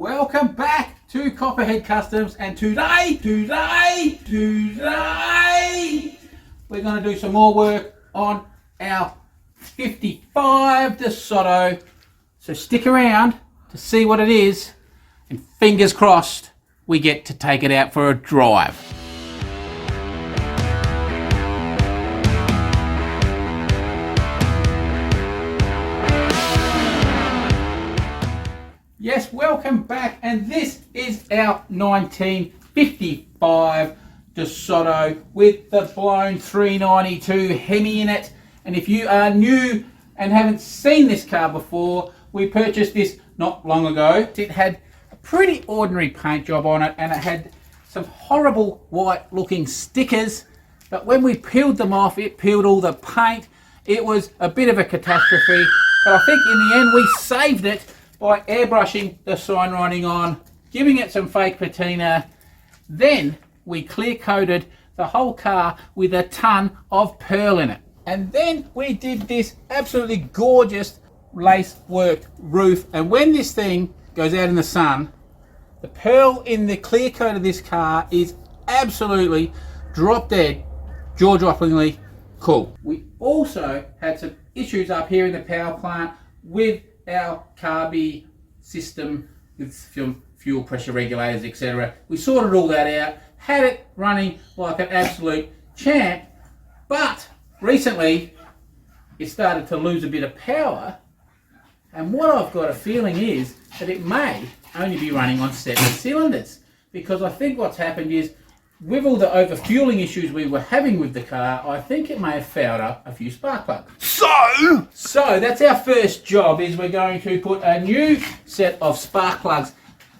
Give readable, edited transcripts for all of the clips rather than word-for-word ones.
Welcome back to Copperhead Customs, and today we're going to do some more work on our 55 Desoto. So stick around to see what it is, and fingers crossed we get to take it out for a drive. Yes, welcome back, and this is our 1955 Desoto with the blown 392 HEMI in it. And if you are new and haven't seen this car before, we purchased this not long ago. It had a pretty ordinary paint job on it, and it had some horrible white looking stickers, but when we peeled them off, it peeled all the paint. It was a bit of a catastrophe, but I think in the end we saved it by airbrushing the sign writing on, giving it some fake patina. Then we clear coated the whole car with a ton of pearl in it. And then we did this absolutely gorgeous lace worked roof. And when this thing goes out in the sun, the pearl in the clear coat of this car is absolutely drop dead, jaw-droppingly cool. We also had some issues up here in the power plant with our carby system with some fuel pressure regulators, etc. We sorted all that out, had it running like an absolute champ, but recently it started to lose a bit of power, and what I've got a feeling is that it may only be running on 7 cylinders, because I think what's happened is, with all the overfueling issues we were having with the car, I think it may have fouled up a few spark plugs. So that's our first job, is we're going to put a new set of spark plugs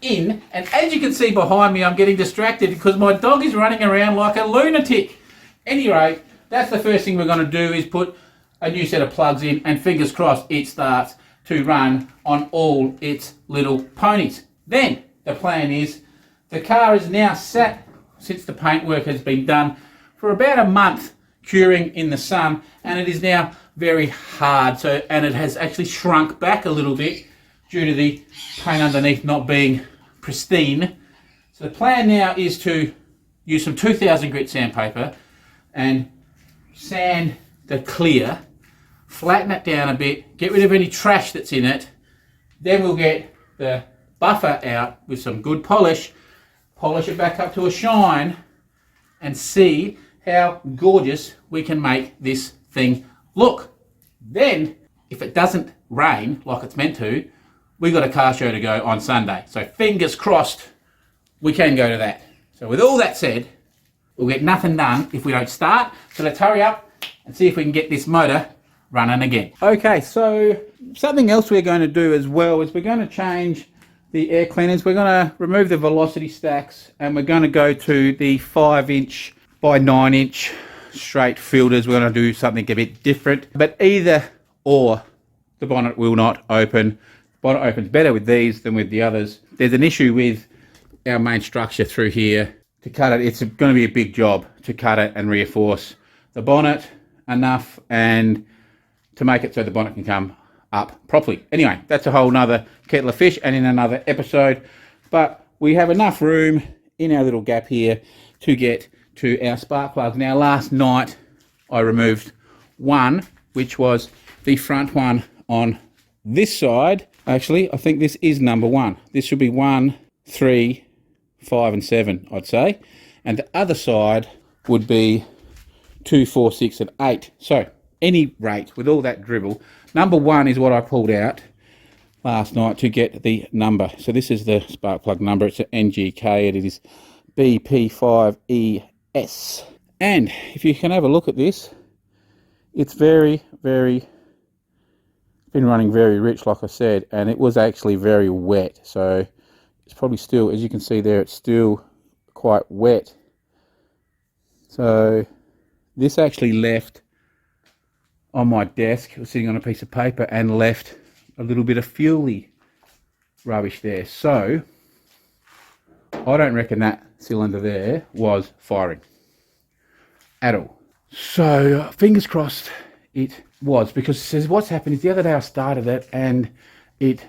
in. And as you can see behind me, I'm getting distracted because my dog is running around like a lunatic. Anyway, that's the first thing we're going to do, is put a new set of plugs in, and fingers crossed it starts to run on all its little ponies. Then the plan is, the car is now sat, since the paint work has been done, for about a month curing in the sun, and it is now very hard. And it has actually shrunk back a little bit due to the paint underneath not being pristine. So the plan now is to use some 2000 grit sandpaper and sand the clear, flatten it down a bit, get rid of any trash that's in it. Then we'll get the buffer out with some good polish it back up to a shine, and see how gorgeous we can make this thing look. Then, if it doesn't rain like it's meant to, we got a car show to go on Sunday. So fingers crossed we can go to that. So with all that said, we'll get nothing done if we don't start. So let's hurry up and see if we can get this motor running again. Okay, so something else we're going to do as well is we're going to change the air cleaners. We're going to remove the velocity stacks, and we're going to go to the 5" by 9" straight filters. We're going to do something a bit different, but either or, the bonnet will not open. The bonnet opens better with these than with the others. There's an issue with our main structure through here. To cut it, it's going to be a big job to cut it and reinforce the bonnet enough, and to make it so the bonnet can come up properly. Anyway, that's a whole nother kettle of fish, and in another episode. But we have enough room in our little gap here to get to our spark plugs. Now, last night I removed one, which was the front one on this side. Actually, I think this is number 1. This should be 1, 3, 5 and 7, I'd say. And the other side would be 2, 4, 6 and 8. So any rate, with all that dribble, number 1 is what I pulled out last night to get the number. So this is the spark plug number. It's an NGK. It is BP5ES. And if you can have a look at this, it's been running very rich, like I said, and it was actually very wet. So it's probably still, as you can see there, it's still quite wet. So this actually left on my desk. It was sitting on a piece of paper and left a little bit of fuely rubbish there. So I don't reckon that cylinder there was firing at all. So fingers crossed it was, because what's happened is the other day I started it and it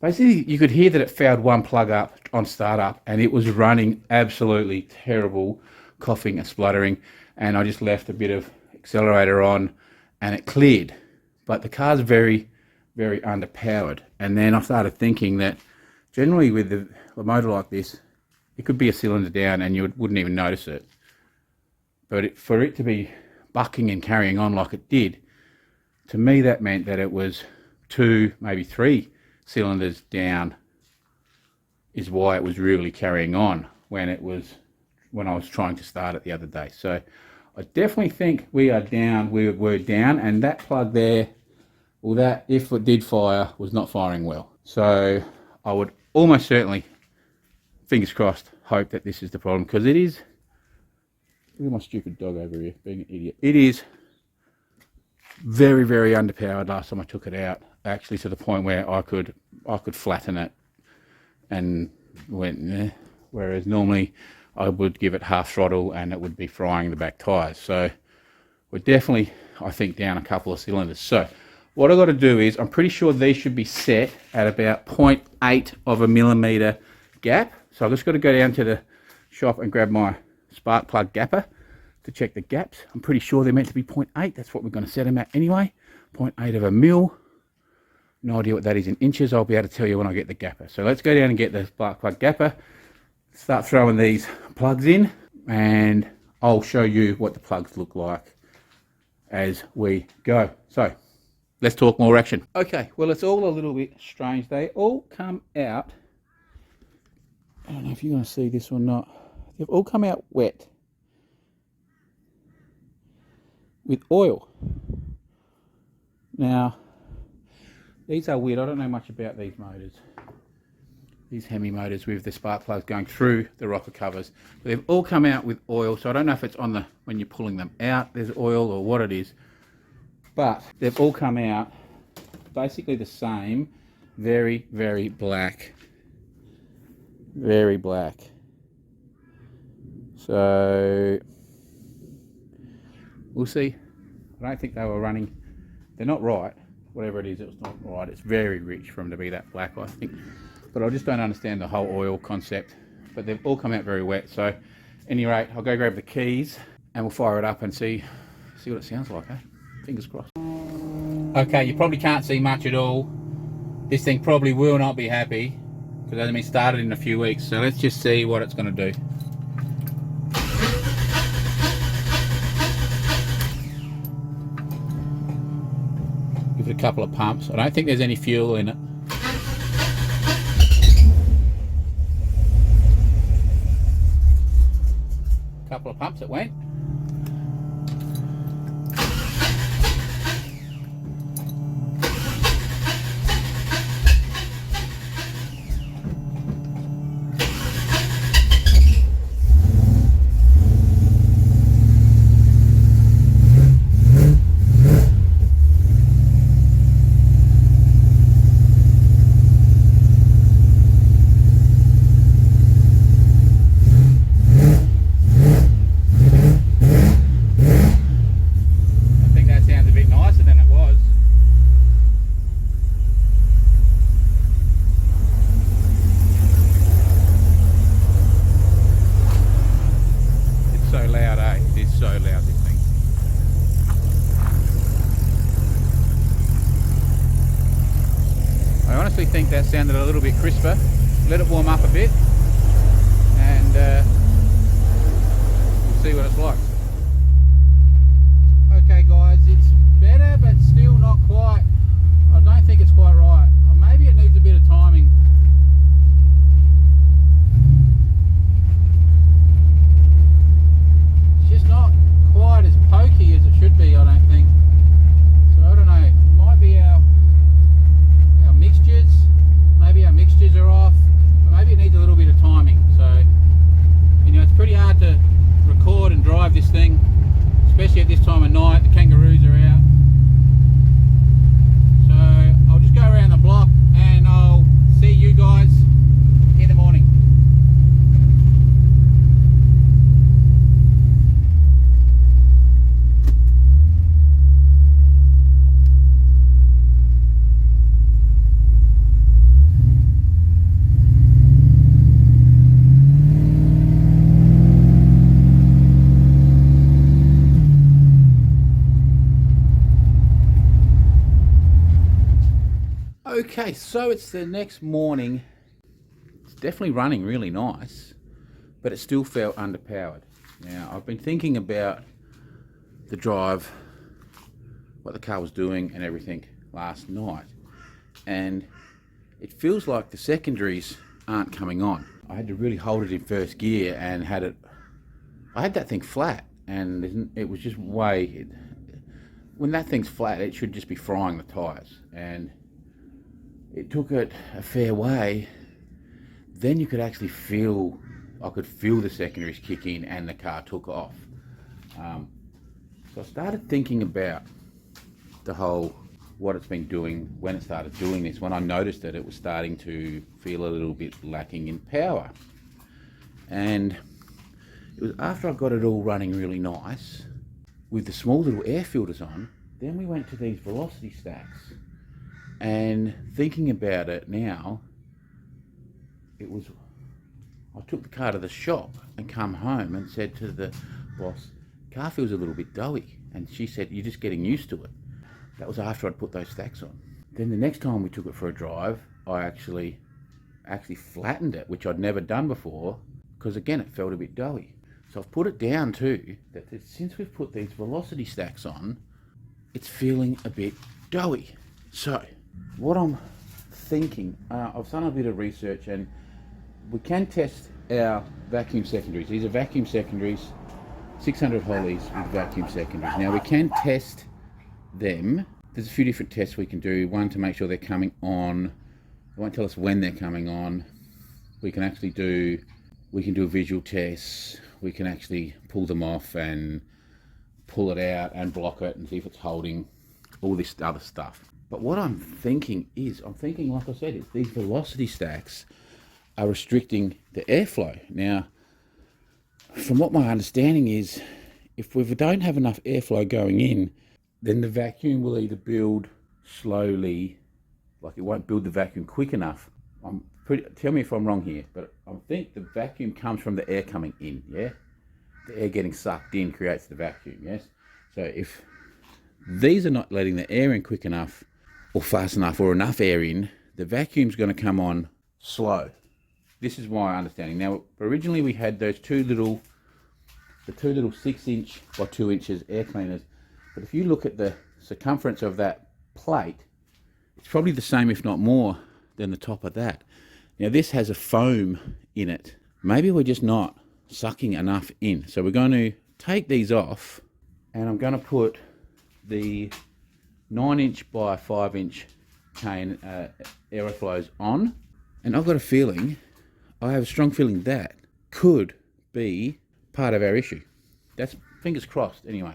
basically you could hear that it fouled one plug up on startup, and it was running absolutely terrible, coughing and spluttering, and I just left a bit of accelerator on and it cleared. But the car's very, very underpowered. And then I started thinking that generally with a motor like this, it could be a cylinder down and you wouldn't even notice it. But for it to be bucking and carrying on like it did, to me that meant that it was 2, maybe 3 cylinders down is why it was really carrying on when I was trying to start it the other day. So I definitely think we are down, we were down, and that plug there, well, that, if it did fire, was not firing well. So I would almost certainly, fingers crossed, hope that this is the problem, because it is, look at my stupid dog over here being an idiot. It is very, very underpowered last time I took it out, actually to the point where I could flatten it and went there, whereas normally I would give it half throttle and it would be frying the back tyres. So we're definitely, I think, down a couple of cylinders. So what I've got to do is, I'm pretty sure these should be set at about 0.8 of a millimetre gap. So I've just got to go down to the shop and grab my spark plug gapper to check the gaps. I'm pretty sure they're meant to be 0.8. That's what we're going to set them at anyway. 0.8 of a mil. No idea what that is in inches. I'll be able to tell you when I get the gapper. So let's go down and get the spark plug gapper. Start throwing these plugs in, and I'll show you what the plugs look like as we go. So let's talk more action. Okay, well, it's all a little bit strange. They all come out, I don't know if you're going to see this or not, they've all come out wet with oil. Now, these are weird. I don't know much about these motors, these HEMI motors with the spark plugs going through the rocker covers. But they've all come out with oil, so I don't know if it's on the, when you're pulling them out, there's oil or what it is. But they've all come out basically the same, very, very black. Very black. So we'll see. I don't think they were running, they're not right. Whatever it is, it's not right. It's very rich for them to be that black, I think. But I just don't understand the whole oil concept. But they've all come out very wet. So at any rate, I'll go grab the keys and we'll fire it up and see what it sounds like, eh? Fingers crossed. Okay, you probably can't see much at all. This thing probably will not be happy because it hasn't been started in a few weeks. So let's just see what it's going to do. Give it a couple of pumps. I don't think there's any fuel in it. Couple of pumps it went. I think that sounded a little bit crisper. Let it warm up a bit and we'll see what it's like. Okay guys, it's better but still not quite, I don't think it's quite right. Or maybe it needs a bit of timing. It's just not quite as pokey as it should be, I don't think. So I don't know, it might be our mixtures, maybe our mixtures are off, or maybe it needs a little bit of timing. So, you know, it's pretty hard to record and drive this thing, especially at this time of night. The kangaroos are out. So I'll just go around Okay, so it's the next morning. It's definitely running really nice, but it still felt underpowered. Now, I've been thinking about the drive, what the car was doing and everything last night, and it feels like the secondaries aren't coming on. I had to really hold it in first gear and I had that thing flat, and it was just when that thing's flat, it should just be frying the tyres, and it took it a fair way. Then you could actually I could feel the secondaries kick in and the car took off. So I started thinking about what it's been doing when it started doing this, when I noticed that it was starting to feel a little bit lacking in power. And it was after I got it all running really nice, with the small little air filters on, then we went to these velocity stacks. And thinking about it now, I took the car to the shop and come home and said to the boss, car feels a little bit doughy. And she said, you're just getting used to it. That was after I'd put those stacks on. Then the next time we took it for a drive, I actually flattened it, which I'd never done before, because again, it felt a bit doughy. So I've put it down too, that since we've put these velocity stacks on, it's feeling a bit doughy. So what I'm thinking, I've done a bit of research, and we can test our vacuum secondaries. These are vacuum secondaries, 600 hollies with vacuum secondaries. Now we can test them. There's a few different tests we can do. One, to make sure they're coming on. It won't tell us when they're coming on. We can do a visual test. We can actually pull them off and pull it out and block it and see if it's holding, all this other stuff. But what I'm thinking, like I said, these velocity stacks are restricting the airflow. Now, from what my understanding is, if we don't have enough airflow going in, then the vacuum will either build slowly, like it won't build the vacuum quick enough. Tell me if I'm wrong here, but I think the vacuum comes from the air coming in, yeah? The air getting sucked in creates the vacuum, yes? So if these are not letting the air in quick enough or fast enough or enough air in, the vacuum's going to come on slow. This is my understanding. Now, originally we had the two little 6-inch by 2 inches air cleaners, but if you look at the circumference of that plate, it's probably the same, if not more, than the top of that. Now this has a foam in it. Maybe we're just not sucking enough in. So we're going to take these off, and I'm going to put the 9-inch by 5-inch chain aeroflows on. And I've got I have a strong feeling that could be part of our issue. That's fingers crossed anyway.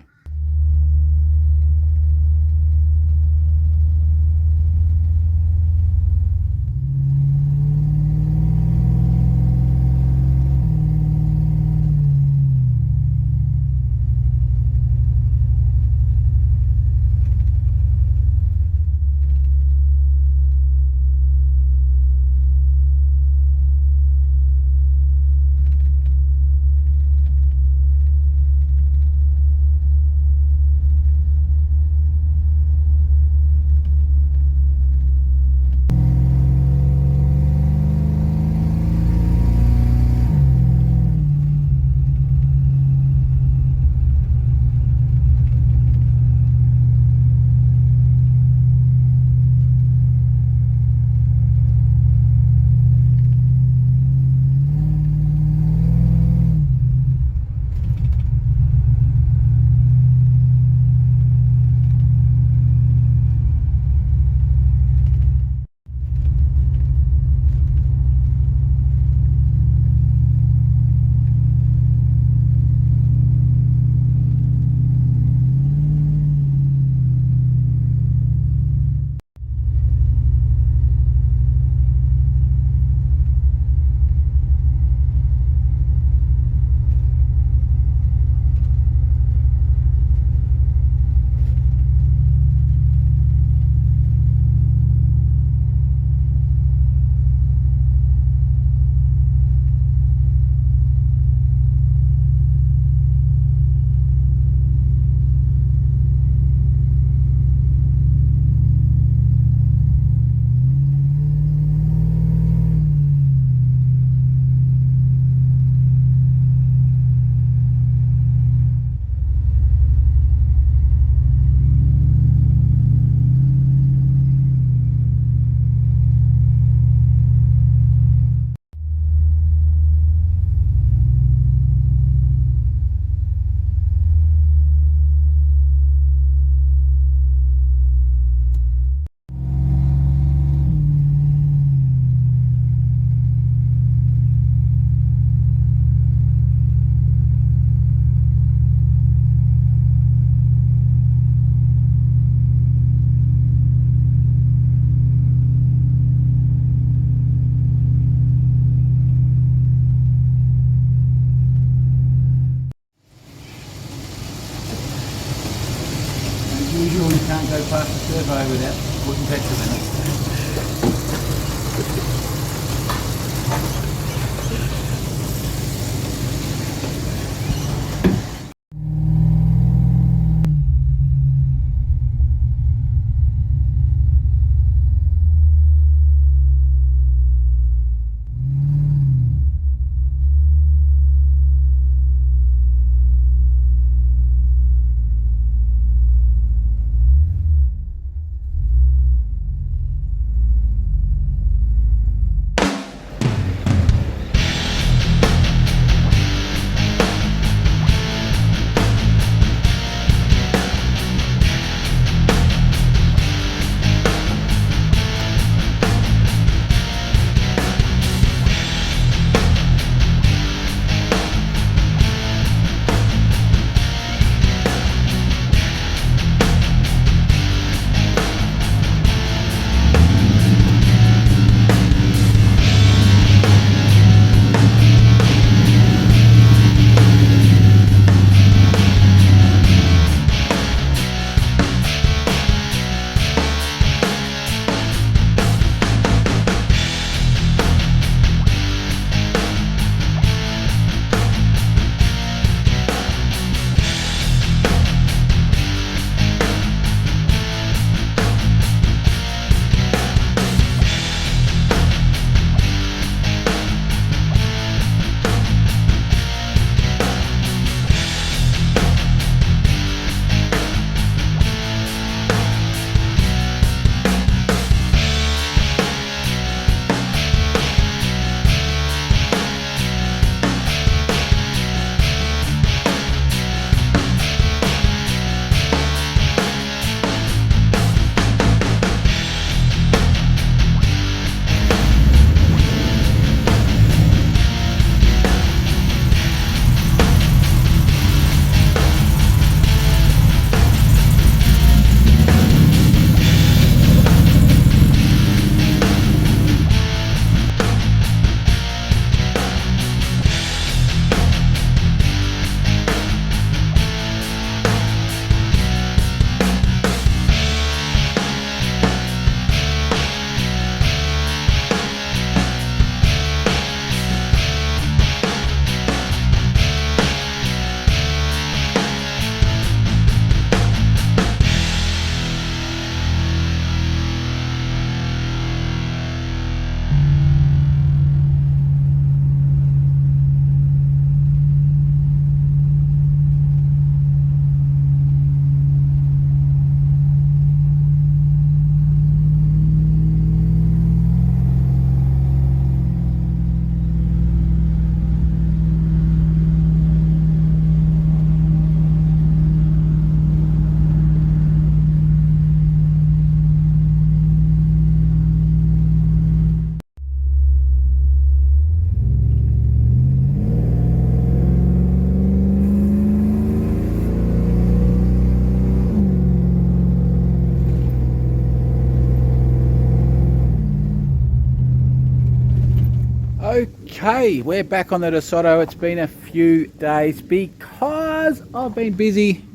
Okay, we're back on the Desoto. It's been a few days because I've been busy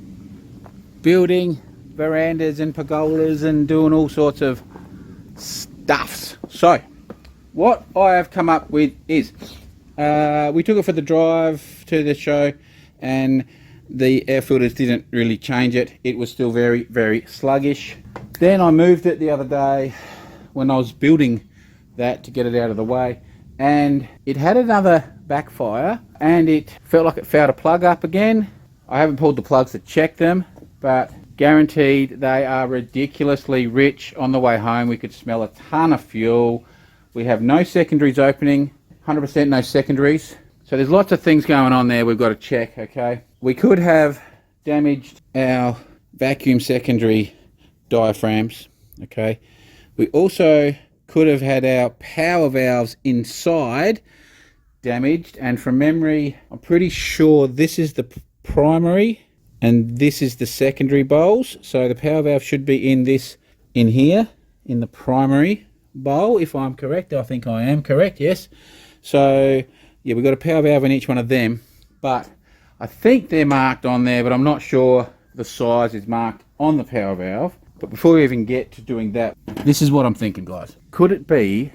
building verandas and pergolas and doing all sorts of stuffs. So what I have come up with is we took it for the drive to the show and the air filters didn't really change it. It was still very, very sluggish. Then I moved it the other day when I was building that to get it out of the way, and it had another backfire and it felt like it fouled a plug up again. I haven't pulled the plugs to check them, but guaranteed they are ridiculously rich. On the way home we could smell a ton of fuel. We have no secondaries opening, 100% no secondaries. So there's lots of things going on there we've got to check, okay? We could have damaged our vacuum secondary diaphragms, okay? We also could have had our power valves inside damaged, and from memory I'm pretty sure this is the primary and this is the secondary bowls. So the power valve should be in here in the primary bowl, if I'm correct. I think I am correct, yes. So yeah, we've got a power valve in each one of them, but I think they're marked on there, but I'm not sure the size is marked on the power valve. But before we even get to doing that, this is what I'm thinking, guys. Could it be,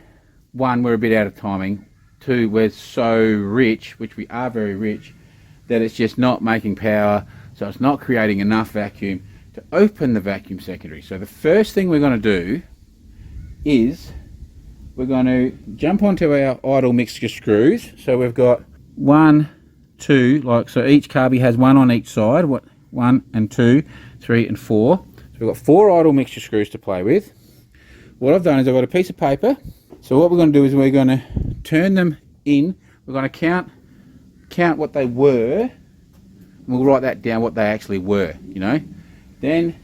one, we're a bit out of timing, two, we're so rich, which we are very rich, that it's just not making power, so it's not creating enough vacuum to open the vacuum secondary. So the first thing we're going to do is we're going to jump onto our idle mixture screws. So we've got 1, 2, like so each carby has one on each side, 1 and 2, 3 and 4. So we've got 4 idle mixture screws to play with. What I've done is I've got a piece of paper. So what we're going to do is we're going to turn them in. We're going to count what they were. And we'll write that down, what they actually were, you know. Then,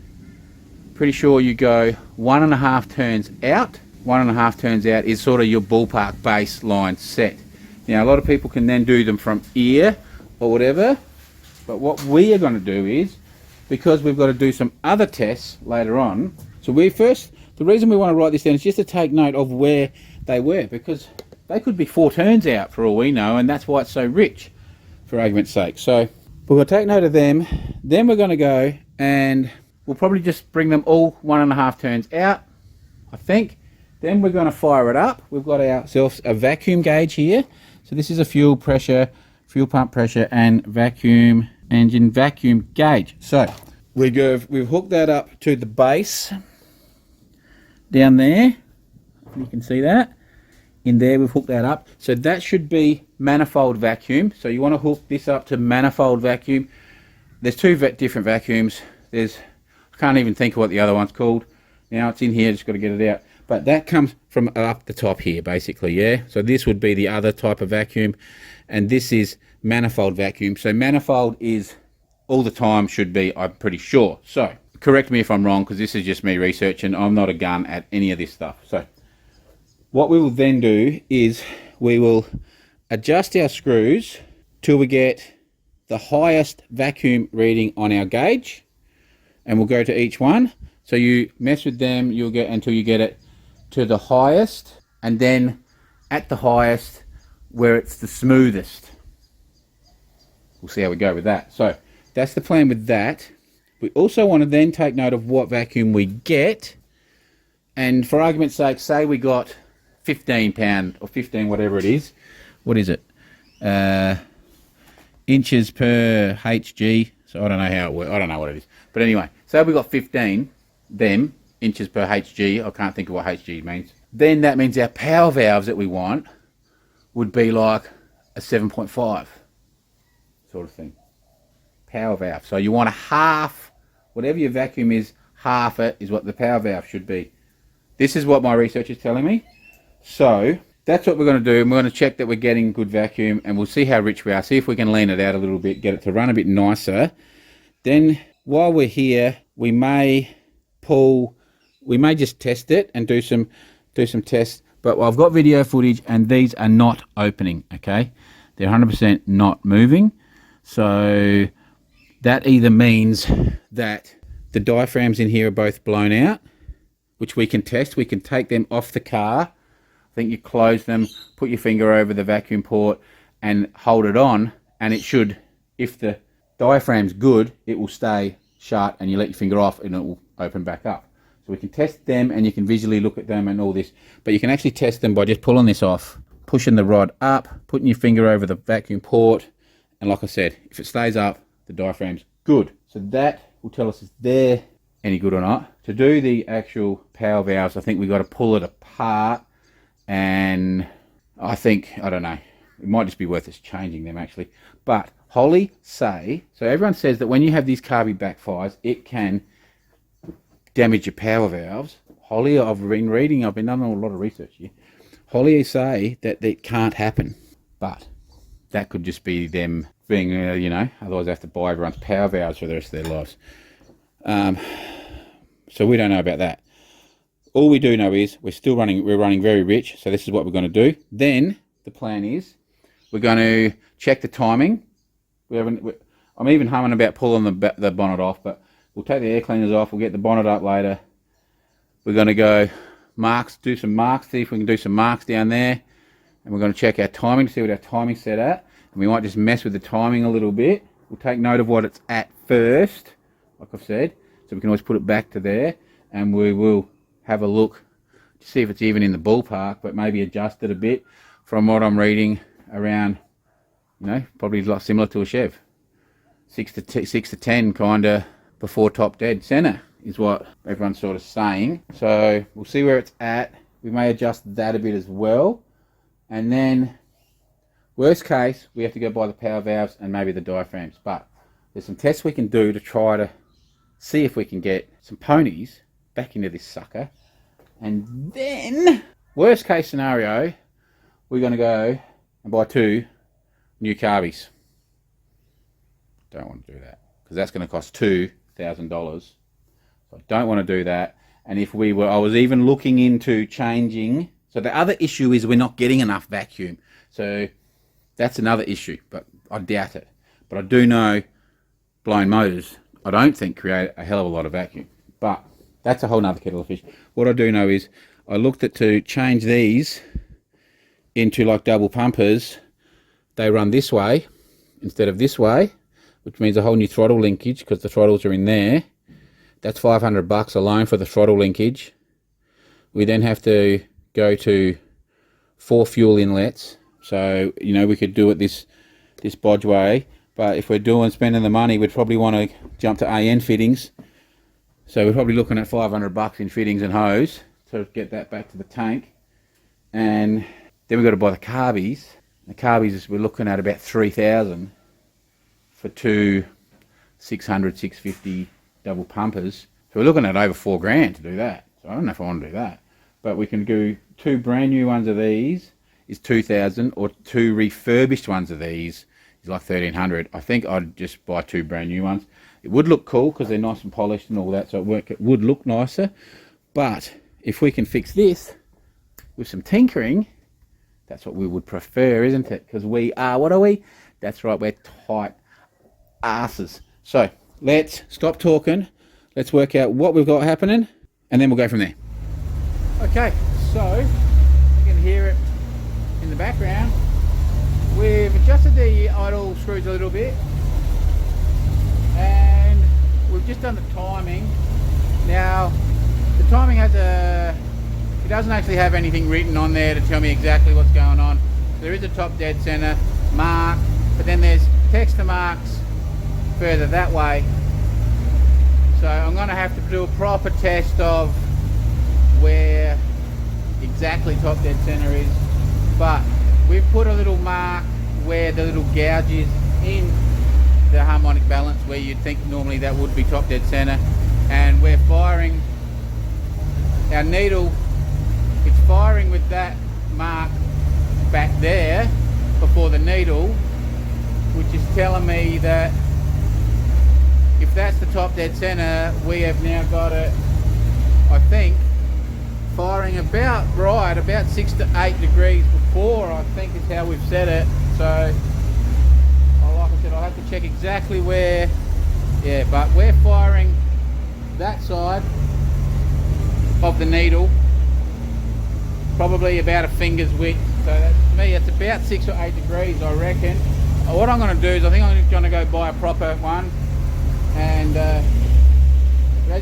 pretty sure you go 1.5 turns out. 1.5 turns out is sort of your ballpark baseline set. Now, a lot of people can then do them from ear or whatever. But what we are going to do is, because we've got to do some other tests later on, so the reason we want to write this down is just to take note of where they were, because they could be 4 turns out for all we know, and that's why it's so rich, for argument's sake. So we're going to take note of them, then we're going to go and we'll probably just bring them all 1.5 turns out, I think. Then we're going to fire it up. We've got ourselves a vacuum gauge here. So this is a fuel pressure, fuel pump pressure and vacuum engine vacuum gauge. So we've hooked that up to the base down there. You can see that in there. We've hooked that up, so that should be manifold vacuum. So you want to hook this up to manifold vacuum. There's 2 different vacuums. I can't even think of what the other one's called now. It's in here, just got to get it out, but that comes from up the top here basically, yeah. So this would be the other type of vacuum, and this is manifold vacuum. So manifold is all the time, should be, I'm pretty sure. So correct me if I'm wrong, because this is just me researching. I'm not a gun at any of this stuff. So what we will then do is we will adjust our screws till we get the highest vacuum reading on our gauge, and we'll go to each one. So you mess with them, you'll get until you get it to the highest, and then at the highest where it's the smoothest. We'll see how we go with that. So that's the plan with that. We also want to then take note of what vacuum we get, and for argument's sake, say we got 15 pound or 15 whatever it is. What is it? Inches per HG. So I don't know how it works. I don't know what it is. But anyway, say we got 15 inches per HG. I can't think of what HG means. Then that means our power valves that we want would be like a 7.5 sort of thing. Power valve. So you want a half, whatever your vacuum is, half it is what the power valve should be. This is what my research is telling me. So that's what we're going to do, and we're going to check that we're getting good vacuum, and we'll see how rich we are, see if we can lean it out a little bit, get it to run a bit nicer. Then while we're here, we may just test it and do some tests. But I've got video footage, and these are not opening, okay? They're 100% not moving. So that either means that the diaphragms in here are both blown out, which we can test. We can take them off the car I think you close them, put your finger over the vacuum port and hold it on, and it should, if the diaphragm's good, it will stay shut, and you let your finger off and it will open back up. So we can test them, and you can visually look at them and all this, but you can actually test them by just pulling this off, pushing the rod up, putting your finger over the vacuum port, and like I said, if it stays up, the diaphragm's good. So that will tell us if they're any good or not. To do the actual power valves, I think we've got to pull it apart, and I don't know, it might just be worth us changing them actually. But Holly say, so everyone says that when you have these carby backfires, it can damage your power valves. Holly, I've been doing a lot of research here. Holly say that it can't happen, but that could just be them being, otherwise they have to buy everyone's power valves for the rest of their lives. So we don't know about that. All we do know is we're running very rich, so this is what we're going to do. Then the plan is we're going to check the timing. I'm even humming about pulling the bonnet off, but we'll take the air cleaners off, we'll get the bonnet up later. We're going to go do some marks, see if we can do some marks down there, and we're going to check our timing to see what our timing's set at, and we might just mess with the timing a little bit. We'll take note of what it's at first, like I've said, so we can always put it back to there, and we will have a look to see if it's even in the ballpark, but maybe adjust it a bit from what I'm reading around, probably a lot similar to a Chev. 6 to 10 kind of before top dead center is what everyone's sort of saying. So we'll see where it's at. We may adjust that a bit as well. And then worst case, we have to go by the power valves and maybe the diaphragms. But there's some tests we can do to try to see if we can get some ponies back into this sucker. And then, worst case scenario, we're going to go and buy 2 new carbies. Don't want to do that because that's going to cost $2,000. So I don't want to do that. And if I was even looking into changing. So the other issue is we're not getting enough vacuum. So that's another issue, but I doubt it. But I do know blown motors, I don't think create a hell of a lot of vacuum. But that's a whole nother kettle of fish. What I do know is I looked at to change these into like double pumpers. They run this way instead of this way, which means a whole new throttle linkage because the throttles are in there. That's $500 alone for the throttle linkage. We then have to go to 4 fuel inlets. So, we could do it this bodge way, but if we're spending the money, we'd probably want to jump to AN fittings. So we're probably looking at $500 in fittings and hose to get that back to the tank. And then we've got to buy the carbies. The carbies, we're looking at about $3,000 for 2 600, 650 double pumpers. So we're looking at over $4,000 to do that. So I don't know if I want to do that. But we can do 2 brand new ones of these is $2,000, or 2 refurbished ones of these is like $1,300. I think I'd just buy 2 brand new ones. It would look cool because they're nice and polished and all that, so it would look nicer. But if we can fix this with some tinkering, that's what we would prefer, isn't it? Because we are, what are we? That's right, we're tight asses. So let's stop talking. Let's work out what we've got happening, and then we'll go from there. Okay, so you can hear it in the background. We've adjusted the idle screws a little bit, and we've just done the timing. Now, the timing has it doesn't actually have anything written on there to tell me exactly what's going on. There is a top dead center mark, but then there's texture marks further that way. So I'm going to have to do a proper test of where exactly top dead center is, but we've put a little mark where the little gouge is in the harmonic balance, where you'd think normally that would be top dead center, and we're firing our needle. It's firing with that mark back there before the needle, which is telling me that if that's the top dead center, we have now got it, I think, firing about right, about 6 to 8 degrees before, I think is how we've set it. So, like I said, I'll have to check exactly where, yeah, but we're firing that side of the needle probably about a finger's width. So that's, to me, it's about 6 or 8 degrees, I reckon. What I'm going to do is I think I'm going to go buy a proper one, and as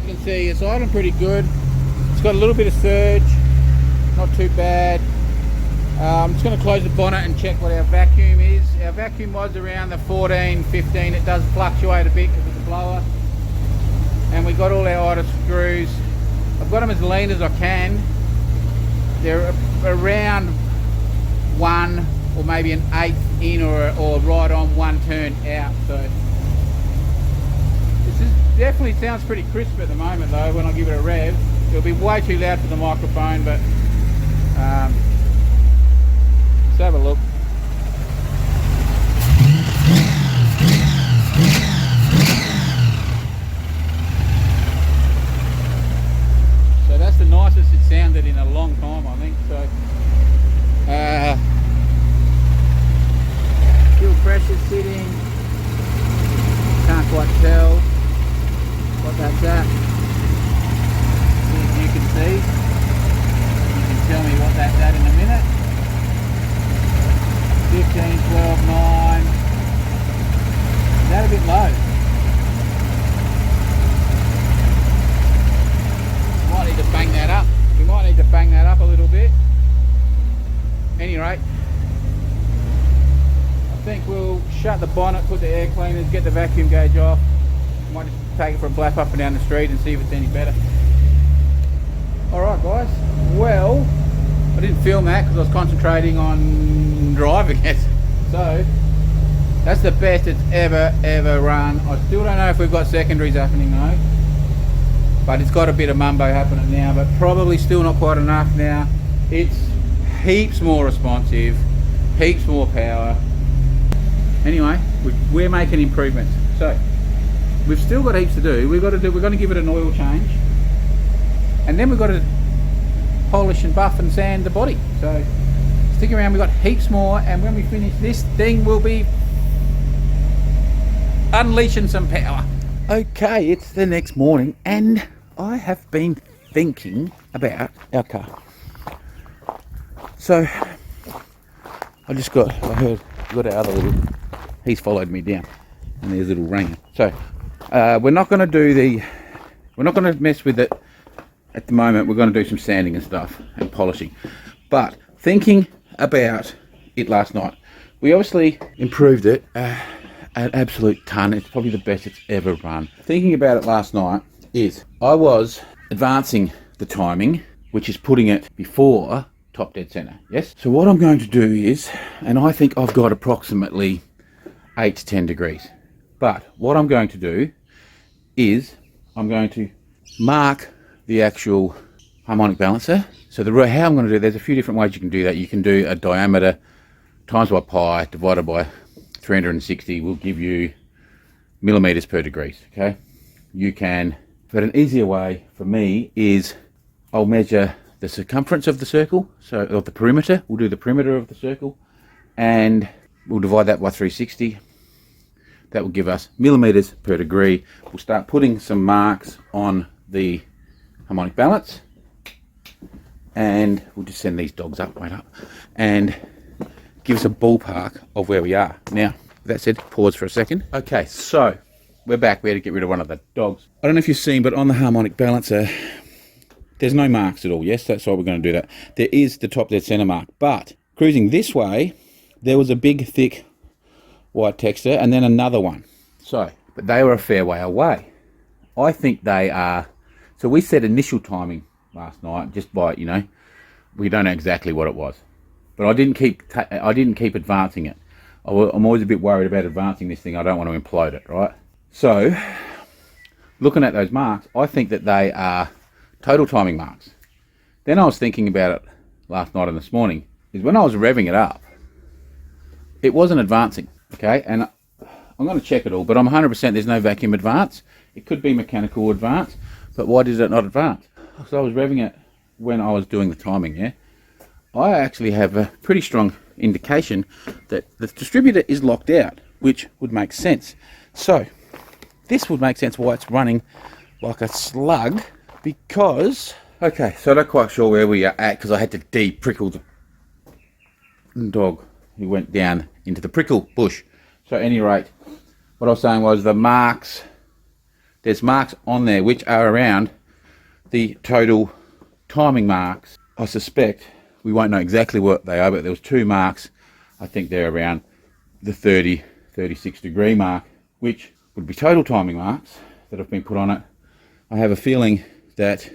you can see, it's idling pretty good. It's got a little bit of surge, not too bad. I'm just going to close the bonnet and check what our vacuum is. Our vacuum was around the 14, 15. It does fluctuate a bit because of the blower. And we got all our idle screws. I've got them as lean as I can. They're around 1 or maybe an 1/8 in or right on 1 turn out. So this definitely sounds pretty crisp at the moment though. When I give it a rev, it'll be way too loud for the microphone, but let's have a look. So that's the nicest it sounded in a long time, I think. So fuel pressure sitting, can't quite tell what that's at. See if you can see, you can tell me what that's at in a minute. 15, 12, 9. Is that a bit low? Might need to bang that up. We might need to bang that up a little bit. Any rate, I think we'll shut the bonnet, put the air cleaners, get the vacuum gauge off. Might just take it for a blap up and down the street and see if it's any better. Alright guys, well, I didn't film that because I was concentrating on driving it. So, that's the best it's ever run. I still don't know if we've got secondaries happening though. But it's got a bit of mumbo happening now, but probably still not quite enough now. It's heaps more responsive, heaps more power. Anyway, we're making improvements. So we've still got heaps to do. We're going to give it an oil change, and then we've got to polish and buff and sand the body. So stick around, we've got heaps more, and when we finish this thing, we'll be unleashing some power. Okay, it's the next morning, and I have been thinking about our car. So I heard our other little, he's followed me down, and there's a little ringer. So we're not going to mess with it at the moment. We're going to do some sanding and stuff and polishing. But thinking about it last night, we obviously improved it an absolute ton. It's probably the best it's ever run. Thinking about it last night is I was advancing the timing, which is putting it before top dead center. Yes. So what I'm going to do is, and I think I've got approximately 8 to 10 degrees. But what I'm going to do is I'm going to mark the actual harmonic balancer. So how I'm going to do, there's a few different ways you can do that. You can do a diameter times by pi divided by 360 will give you millimeters per degrees. Okay. You can, but an easier way for me is I'll measure the circumference of the circle, so of the perimeter. We'll do the perimeter of the circle, and we'll divide that by 360. That will give us millimeters per degree. We'll start putting some marks on the harmonic balance, and we'll just send these dogs up, wait up, and give us a ballpark of where we are. Now, with that said, pause for a second. Okay, so we're back. We had to get rid of one of the dogs. I don't know if you've seen, but on the harmonic balancer, there's no marks at all. Yes, that's why we're going to do that. There is the top dead center mark, but cruising this way, there was a big, thick white texture, and then another one. So, but they were a fair way away. I think they are. So we set initial timing last night, just by, you know, we don't know exactly what it was, but I didn't keep advancing it. I'm always a bit worried about advancing this thing. I don't want to implode it, right? So, looking at those marks, I think that they are total timing marks. Then I was thinking about it last night and this morning, is when I was revving it up, it wasn't advancing, okay? And I'm going to check it all, but I'm 100% there's no vacuum advance. It could be mechanical advance, but why did it not advance? So I was revving it when I was doing the timing, yeah? I actually have a pretty strong indication that the distributor is locked out, which would make sense. So this would make sense why it's running like a slug, because Okay, so I'm not quite sure where we are at because I had to de-prickle the dog who went down into the prickle bush. So at any rate, what I was saying was the marks, there's marks on there which are around the total timing marks. I suspect we won't know exactly what they are, but there was 2 marks. I think they're around the 36 degree mark, which would be total timing marks that have been put on it. I have a feeling that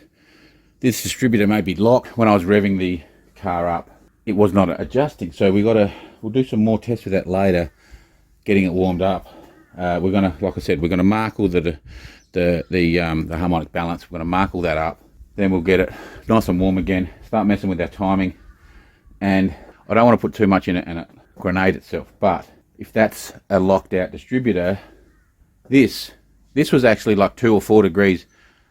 this distributor may be locked. When I was revving the car up, it was not adjusting. So we'll do some more tests with that later, getting it warmed up. We're gonna, like I said, we're gonna mark all the harmonic balance. We're gonna mark all that up. Then we'll get it nice and warm again, start messing with our timing. And I don't want to put too much in it and it grenade itself. But if that's a locked out distributor, this was actually like 2 or 4 degrees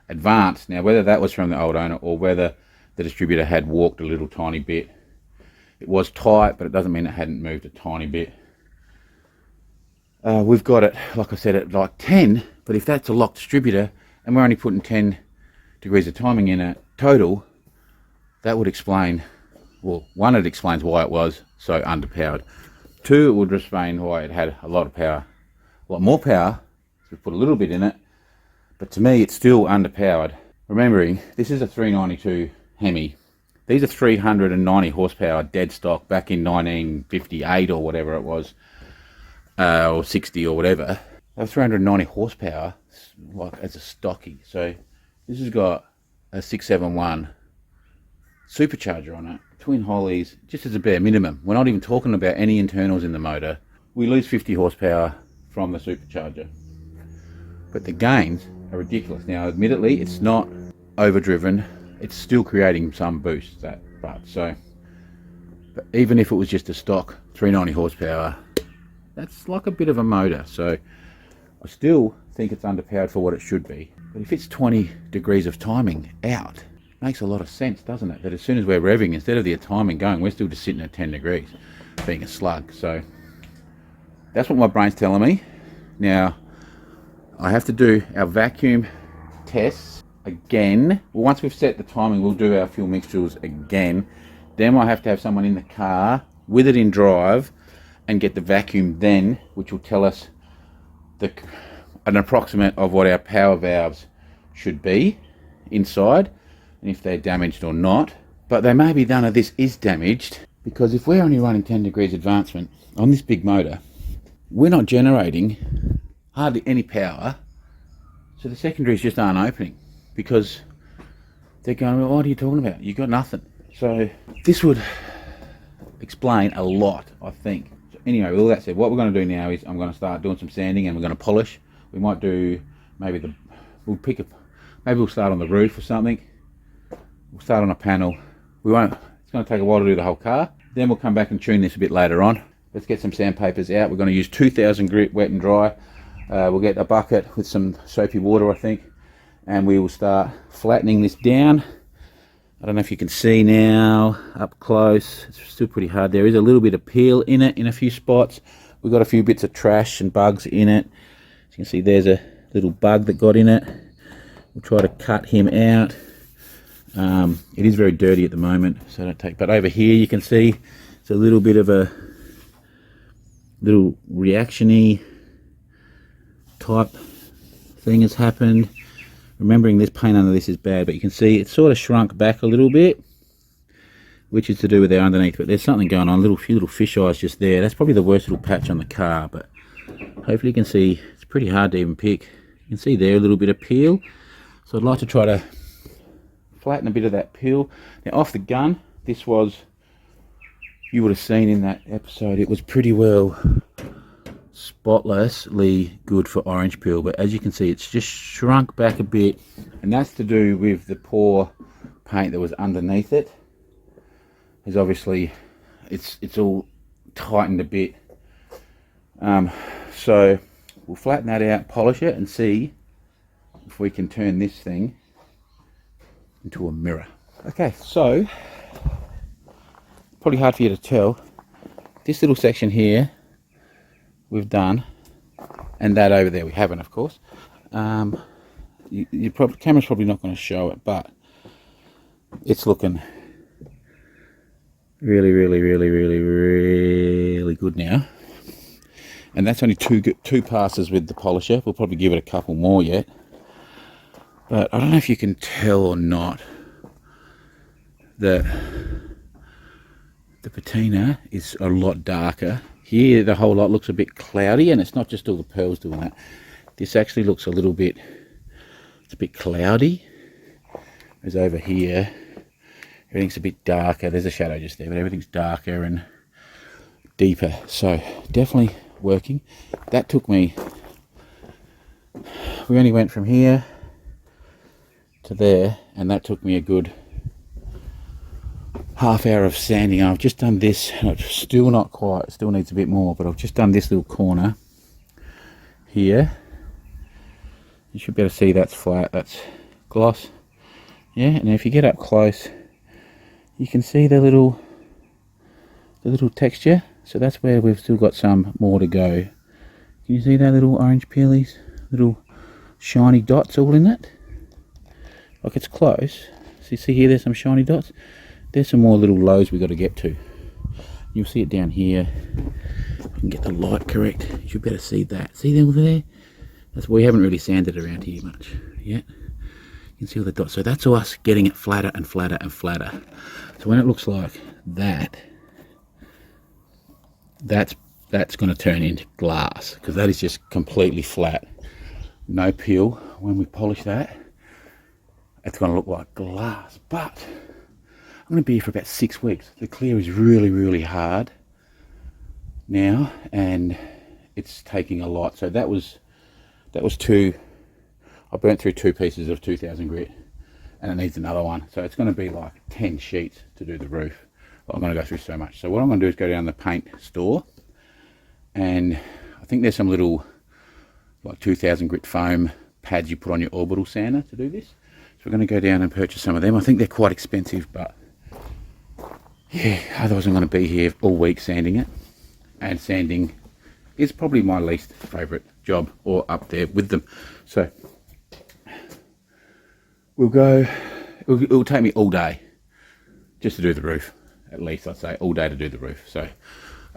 advanced. Now, whether that was from the old owner or whether the distributor had walked a little tiny bit, it was tight, but it doesn't mean it hadn't moved a tiny bit. We've got it, like I said, at like 10, but if that's a locked distributor and we're only putting 10 degrees of timing in it total, that would explain, well, 1, it explains why it was so underpowered. 2, it would explain why it had a lot of power, a lot more power. So we put a little bit in it, but to me it's still underpowered. Remembering this is a 392 HEMI. These are 390 horsepower dead stock back in 1958 or whatever it was, or 60 or whatever. They have 390 horsepower like as a stocky. So this has got a 671 supercharger on it, twin Hollies, just as a bare minimum. We're not even talking about any internals in the motor. We lose 50 horsepower from the supercharger, but the gains are ridiculous. Now, admittedly, it's not overdriven. It's still creating some boost, but even if it was just a stock 390 horsepower, that's like a bit of a motor. So I still think it's underpowered for what it should be. But if it's 20 degrees of timing out, it makes a lot of sense, doesn't it? That as soon as we're revving, instead of the timing going, we're still just sitting at 10 degrees, being a slug. So that's what my brain's telling me. Now, I have to do our vacuum tests again. Well, once we've set the timing, we'll do our fuel mixtures again. Then I have to have someone in the car with it in drive and get the vacuum then, which will tell us an approximate of what our power valves should be inside and if they're damaged or not. But they may be none of this is damaged, because if we're only running 10 degrees advancement on this big motor, we're not generating hardly any power. So the secondaries just aren't opening because they're going, well, what are you talking about? You got nothing. So this would explain a lot, I think. So anyway, with all that said, what we're going to do now is I'm going to start doing some sanding and we're going to polish. We might do maybe we'll start on the roof or something. We'll start on a panel. It's going to take a while to do the whole car. Then we'll come back and tune this a bit later on. Let's get some sandpapers out. We're going to use 2000 grit wet and dry. We'll get a bucket with some soapy water, I think, and we will start flattening this down. I don't know if you can see now up close. It's still pretty hard. There is a little bit of peel in it in a few spots. We've got a few bits of trash and bugs in it. As you can see, there's a little bug that got in it. We'll try to cut him out. It is very dirty at the moment, so don't take. But over here you can see it's a little bit of a little reaction-y type thing has happened. Remembering this paint under this is bad, but you can see it's sort of shrunk back a little bit, which is to do with there underneath. But there's something going on, few little fish eyes just there. That's probably the worst little patch on the car, but hopefully you can see it's pretty hard to even pick. You can see there a little bit of peel, so I'd like to try to flatten a bit of that peel. Now off the gun, this was, you would have seen in that episode, it was pretty well spotlessly good for orange peel, but as you can see it's just shrunk back a bit, and that's to do with the poor paint that was underneath it. Is obviously it's all tightened a bit, so we'll flatten that out, polish it, and see if we can turn this thing into a mirror. Okay, so probably hard for you to tell, this little section here we've done, and that over there we haven't, of course. Camera's probably not going to show it, but it's looking really, really, really, really, really good now. And that's only two passes with the polisher. We'll probably give it a couple more yet. But I don't know if you can tell or not that the patina is a lot darker. Here the whole lot looks a bit cloudy, and it's not just all the pearls doing that. This actually looks a little bit, it's a bit cloudy. Whereas over here, everything's a bit darker. There's a shadow just there, but everything's darker and deeper. So definitely working. That took me, we only went from here to there, and that took me a good half hour of sanding. I've just done this, and it's still not quite, it still needs a bit more, but I've just done this little corner here. You should be able to see that's flat, that's gloss. Yeah, and if you get up close, you can see the little texture. So that's where we've still got some more to go. Can you see that little orange peelies, little shiny dots all in it? Like, it's close. So you see here, there's some shiny dots. There's some more little lows we got to get to. You'll see it down here. If I can get the light correct, you should better see that. See them over there? That's we haven't really sanded around here much yet. You can see all the dots. So that's us getting it flatter and flatter and flatter. So when it looks like that, that's going to turn into glass, because that is just completely flat, no peel. When we polish that, it's going to look like glass. But I'm going to be here for about 6 weeks. The clear is really, really hard now, and it's taking a lot. So that was two. I burnt through 2 pieces of 2000 grit, and it needs another one. So it's going to be like 10 sheets to do the roof. I'm going to go through so much. So what I'm going to do is go down the paint store, and I think there's some little like 2000 grit foam pads you put on your orbital sander to do this. So we're going to go down and purchase some of them. I think they're quite expensive, but yeah, otherwise I'm going to be here all week sanding it. And sanding is probably my least favourite job, or up there with them. So we'll go, it'll take me all day just to do the roof. At least I'd say all day to do the roof. So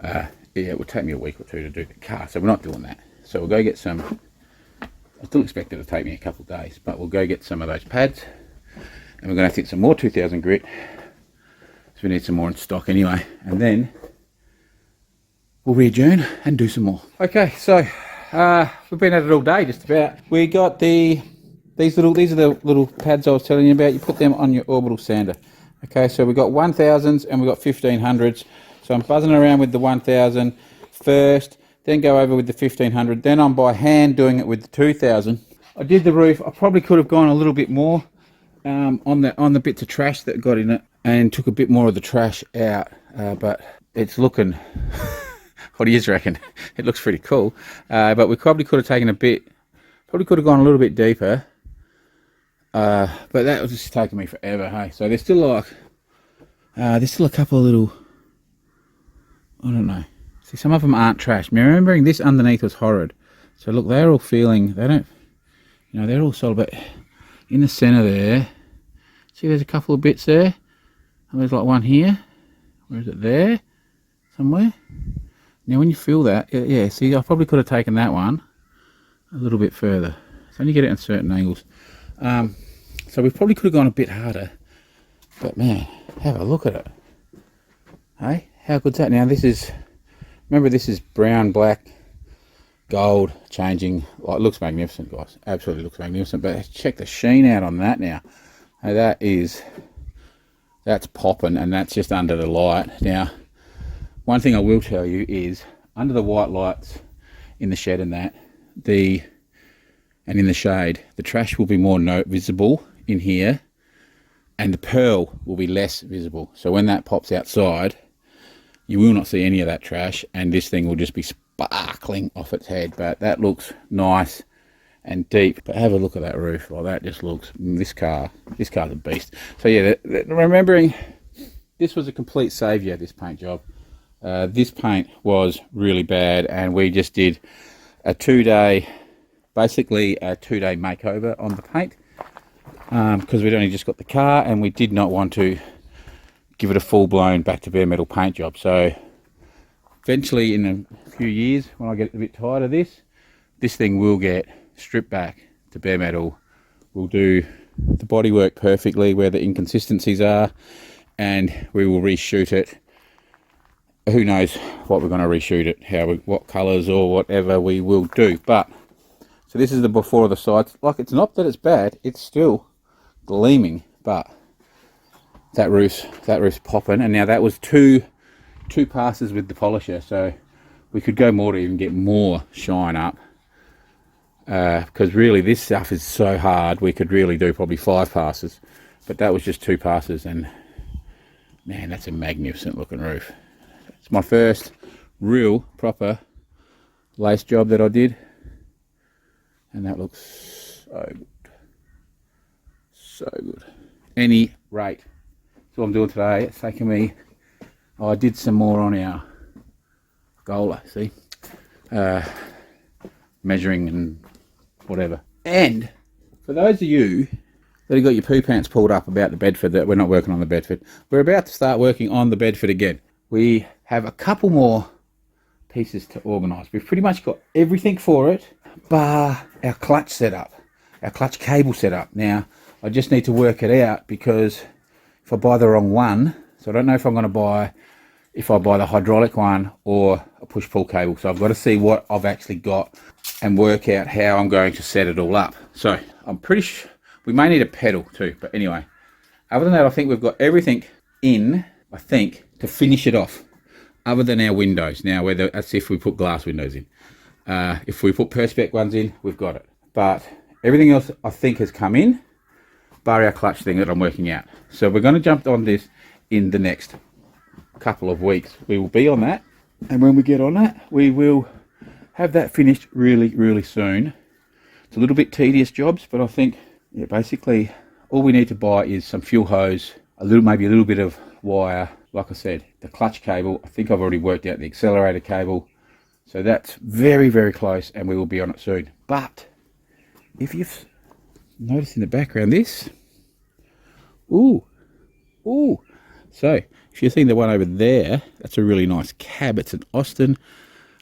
yeah, it will take me a week or two to do the car. So we're not doing that. So we'll go get some. I still expect it to take me a couple of days, but we'll go get some of those pads, and we're going to have to get some more 2000 grit. So we need some more in stock anyway, and then we'll re-adjourn and do some more. Okay, so we've been at it all day just about. We got these are the little pads I was telling you about. You put them on your orbital sander. Okay, so we got 1000s and we got 1500s. So I'm buzzing around with the 1000 first, then go over with the 1500. Then I'm by hand doing it with the 2000. I did the roof. I probably could have gone a little bit more on the bits of trash that got in it, and took a bit more of the trash out. But it's looking. What do you reckon? It looks pretty cool. But we probably could have taken a bit. Probably could have gone a little bit deeper. But that was just taking me forever. Hey, so there's still like there's still a couple of little. I don't know. See, some of them aren't trash. Remembering this underneath was horrid. So look, they're all feeling. They don't. You know, they're all solid. But in the center there, see, there's a couple of bits there. And there's like one here. Where is it? There, somewhere. Now, when you feel that, yeah. See, I probably could have taken that one a little bit further. So only get it in certain angles. So we probably could have gone a bit harder. But man, have a look at it. Hey, how good's that? Now this is, remember, this is brown, black, gold, changing. Well, it looks magnificent, guys. Absolutely looks magnificent. But check the sheen out on that now. Hey, that's popping, and that's just under the light. Now, one thing I will tell you is, under the white lights in the shed and that, and in the shade, the trash will be more visible in here, and the pearl will be less visible. So when that pops outside, you will not see any of that trash, and this thing will just be sparkling off its head. But that looks nice and deep. But have a look at that roof. Like, that just looks, this car's a beast. So yeah, remembering, this was a complete saviour, this paint job. This paint was really bad, and we just did a 2-day, basically a 2-day makeover on the paint. because we'd only just got the car and we did not want to give it a full-blown back to bare metal paint job. So eventually in a few years, when I get a bit tired of this thing will get stripped back to bare metal. We'll do the bodywork perfectly where the inconsistencies are, and we will reshoot it. Who knows what we're going to reshoot it, what colours or whatever we will do. But so this is the before of the sides. Like, it's not that it's bad, it's still gleaming, but that roof's popping. And now that was two passes with the polisher, so we could go more to even get more shine up, because really this stuff is so hard. We could really do probably 5 passes, but that was just 2 passes, and man, that's a magnificent looking roof. It's my first real proper lace job that I did, and that looks so good, so good. Any rate, that's what I'm doing today. It's taken me, I did some more on our goaler, see, measuring and whatever. And for those of you that have got your poo pants pulled up about the Bedford, that we're not working on the Bedford, we're about to start working on the Bedford again. We have a couple more pieces to organise. We've pretty much got everything for it, bar our clutch setup, our clutch cable setup. Now, I just need to work it out, because if I buy the wrong one, so I don't know if I'm going to buy, if I buy the hydraulic one or a push-pull cable. So I've got to see what I've actually got and work out how I'm going to set it all up. So I'm pretty sure we may need a pedal too, but anyway, other than that, I think we've got everything in, I think, to finish it off, other than our windows. Now, whether that's if we put glass windows in. If we put Perspex ones in, we've got it. But everything else I think has come in, bar our clutch thing that I'm working out. So we're going to jump on this in the next couple of weeks. We will be on that, and when we get on that, we will have that finished really, really soon. It's a little bit tedious jobs, but I think, yeah, basically all we need to buy is some fuel hose, maybe a little bit of wire. Like I said, the clutch cable, I think I've already worked out the accelerator cable, so that's very, very close, and we will be on it soon. But if you've noticed in the background this, so if you're seeing the one over there, that's a really nice cab. It's an Austin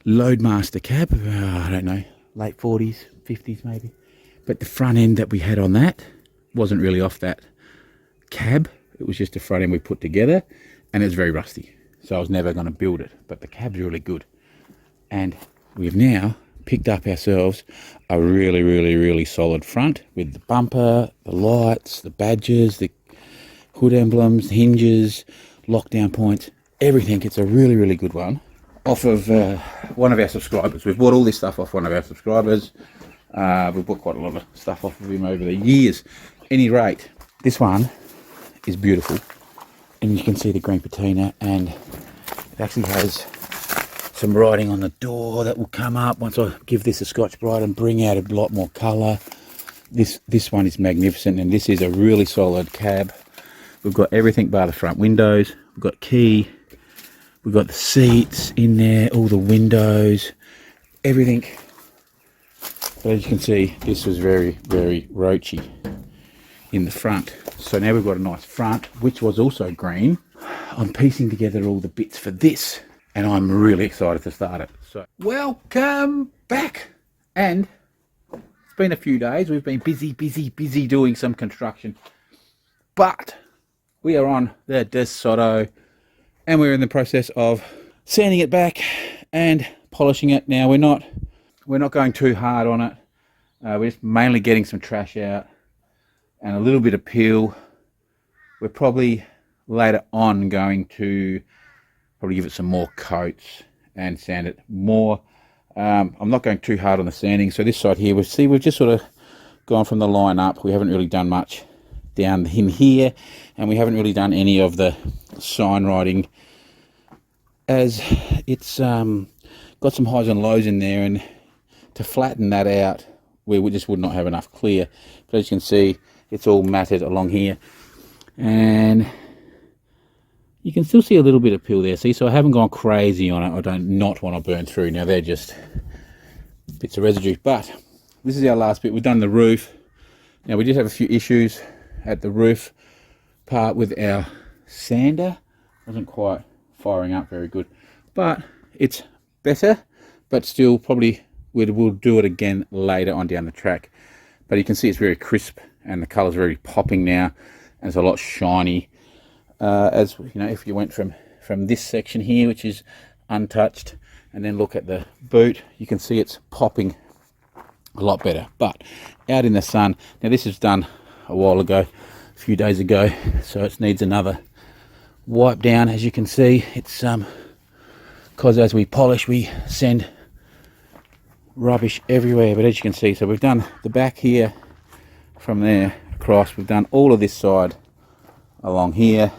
Loadmaster cab. I don't know, late 40s, 50s maybe. But the front end that we had on that wasn't really off that cab. It was just a front end we put together, and it's very rusty. So I was never going to build it, but the cab's really good. And we've now picked up ourselves a really, really, really solid front with the bumper, the lights, the badges, the hood emblems, hinges, lockdown points, everything. It's a really, really good one, off of one of our subscribers. We've bought all this stuff off one of our subscribers. We've bought quite a lot of stuff off of him over the years. Any rate, this one is beautiful, and you can see the green patina, and it actually has some writing on the door that will come up once I give this a Scotch Brite and bring out a lot more colour. This one is magnificent, and this is a really solid cab. We've got everything bar the front windows. We've got key. We've got the seats in there, all the windows, everything. But as you can see, this was very, very roachy in the front. So now we've got a nice front, which was also green. I'm piecing together all the bits for this, and I'm really excited to start it. So welcome back. And it's been a few days. We've been busy doing some construction. But we are on the Desoto, and we're in the process of sanding it back and polishing it. Now we're not going too hard on it. We're just mainly getting some trash out and a little bit of peel. We're probably later on going to probably give it some more coats and sand it more. I'm not going too hard on the sanding. So this side here, we've just sort of gone from the line up. We haven't really done much down in here, and we haven't really done any of the sign writing, as it's got some highs and lows in there, and to flatten that out we just would not have enough clear. But as you can see, it's all matted along here, and you can still see a little bit of peel there. See, so I haven't gone crazy on it. I don't not want to burn through. Now they're just bits of residue. But this is our last bit. We've done the roof. Now we did have a few issues at the roof part with our sander. Wasn't quite firing up very good, but it's better, but still probably we'll do it again later on down the track. But you can see it's very crisp and the colour's very popping now, and it's a lot shiny. As you know, if you went from this section here, which is untouched, and then look at the boot, you can see it's popping a lot better. But out in the sun, now this was done a while ago, a few days ago, so it needs another wipe down. As you can see, it's because as we polish we send rubbish everywhere, but as you can see, so we've done the back here from there across, we've done all of this side along here.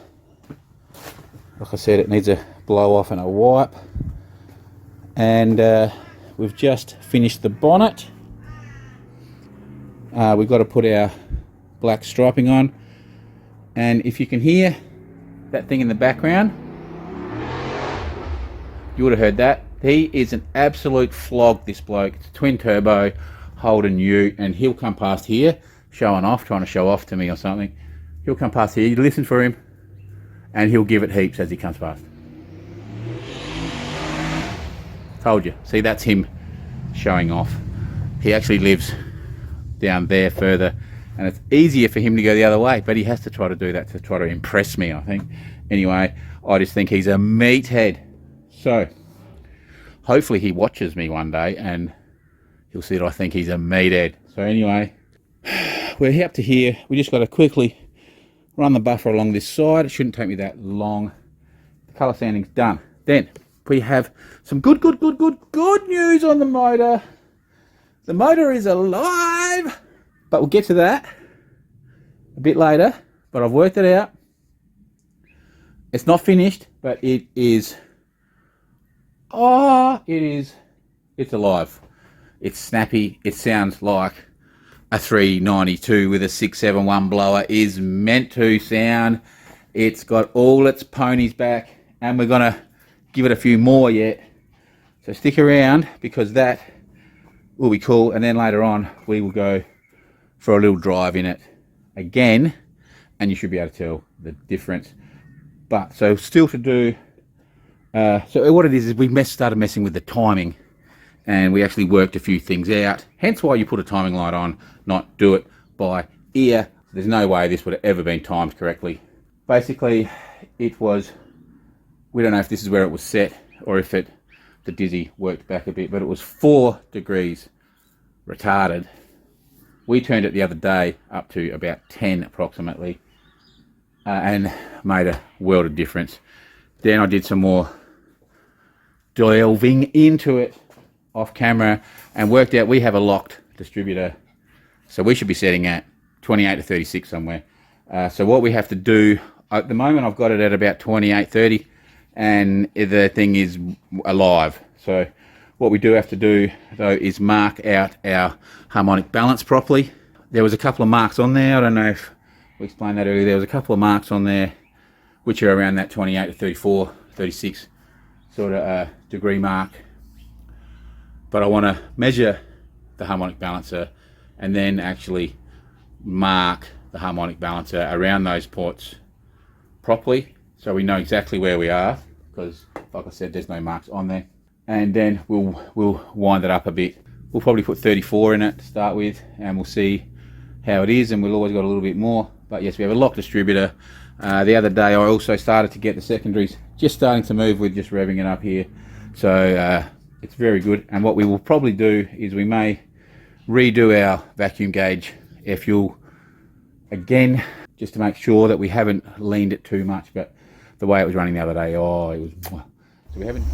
Like I said, it needs a blow off and a wipe, and we've just finished the bonnet. We've got to put our black striping on, and if you can hear that thing in the background, you would have heard that. He is an absolute flog, this bloke. It's a twin turbo Holden Ute, and he'll come past here showing off, trying to show off to me or something. He'll come past here, you listen for him, and he'll give it heaps as he comes past. Told you. See, that's him showing off. He actually lives down there further, and it's easier for him to go the other way, but he has to try to do that to try to impress me, I think. Anyway, I just think he's a meathead. So hopefully he watches me one day and he'll see that I think he's a meathead. So anyway, we're up to here. We just got to quickly run the buffer along this side. It shouldn't take me that long. The colour sanding's done. Then we have some good news on the motor. The motor is alive, but we'll get to that a bit later. But I've worked it out. It's not finished, but it is. It's alive. It's snappy. It sounds like a 392 with a 671 blower is meant to sound. It's got all its ponies back, and we're gonna give it a few more yet. So stick around, because that will be cool, and then later on we will go for a little drive in it again, and you should be able to tell the difference. But so still to do. So what it is we started messing with the timing, and we actually worked a few things out. Hence why you put a timing light on, not do it by ear. There's no way this would have ever been timed correctly. Basically, it was, we don't know if this is where it was set or if the dizzy worked back a bit, but it was 4 degrees retarded. We turned it the other day up to about 10 approximately, and made a world of difference. Then I did some more delving into it off camera and worked out we have a locked distributor, so we should be setting at 28 to 36 somewhere. So what we have to do at the moment, I've got it at about 28, 30, and the thing is alive. So what we do have to do though is mark out our harmonic balance properly. There was a couple of marks on there. I don't know if we explained that earlier. There was a couple of marks on there which are around that 28 to 34, 36 sort of degree mark. But I want to measure the harmonic balancer and then actually mark the harmonic balancer around those ports properly, so we know exactly where we are, because like I said, there's no marks on there. And then we'll wind it up a bit. We'll probably put 34 in it to start with, and we'll see how it is, and we'll always got a little bit more. But yes, we have a lock distributor. The other day I also started to get the secondaries just starting to move with just revving it up here, so it's very good. And what we will probably do is we may redo our vacuum gauge air fuel again, just to make sure that we haven't leaned it too much. But the way it was running the other day, it was, so we haven't.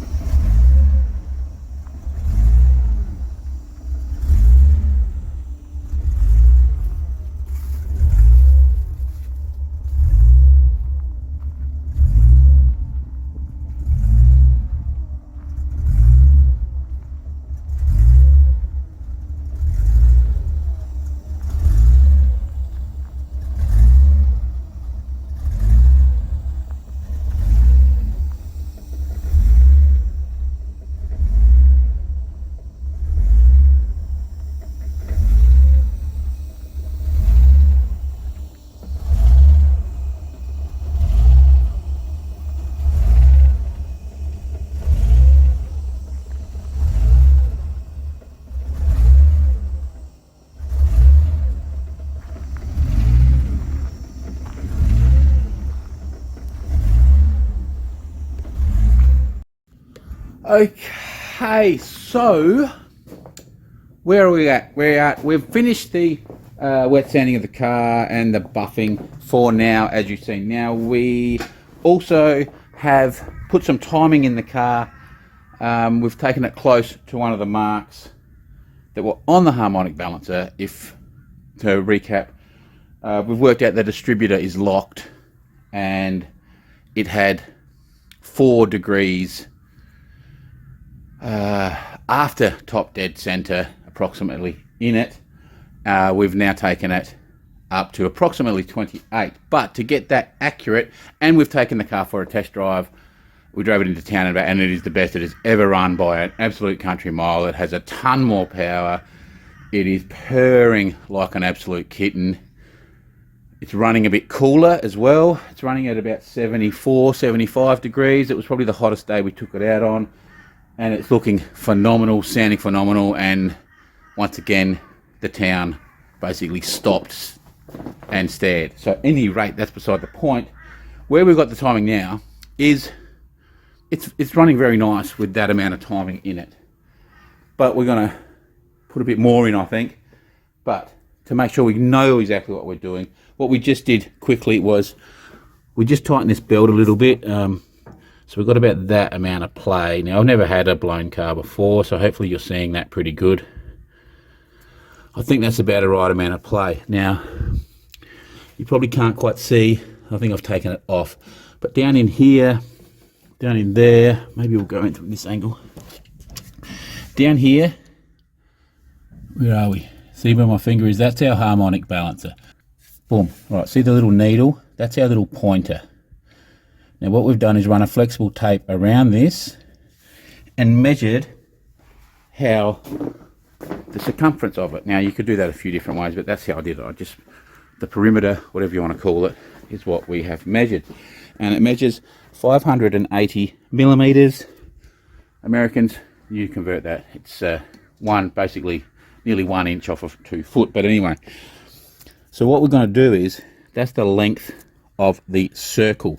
Okay, so where are we at? We've finished the wet sanding of the car and the buffing for now, as you've seen. Now we also have put some timing in the car. We've taken it close to one of the marks that were on the harmonic balancer. To recap, we've worked out the distributor is locked and it had 4 degrees after top dead center approximately in it. We've now taken it up to approximately 28, but to get that accurate, and we've taken the car for a test drive. We drove it into town and back, and it is the best it has ever run by an absolute country mile. It has a ton more power. It is purring like an absolute kitten. It's running a bit cooler as well. It's running at about 74, 75 degrees. It was probably the hottest day we took it out on, and it's looking phenomenal, sounding phenomenal. And once again, the town basically stopped and stared. So at any rate, that's beside the point. Where we've got the timing now is it's running very nice with that amount of timing in it. But we're going to put a bit more in, I think. But to make sure we know exactly what we're doing, what we just did quickly was we just tightened this belt a little bit. So we've got about that amount of play. Now, I've never had a blown car before, so hopefully you're seeing that pretty good. I think that's about the right amount of play. Now, you probably can't quite see. I think I've taken it off. But down in here, down in there, maybe we'll go into this angle. Down here, where are we? See where my finger is? That's our harmonic balancer. Boom. All right, see the little needle? That's our little pointer. Now what we've done is run a flexible tape around this and measured how the circumference of it. Now you could do that a few different ways, but that's how I did it. The perimeter, whatever you want to call it, is what we have measured. And it measures 580 millimeters. Americans, you convert that. It's basically nearly 1 inch off of 2 foot. But anyway, so what we're going to do is, that's the length of the circle.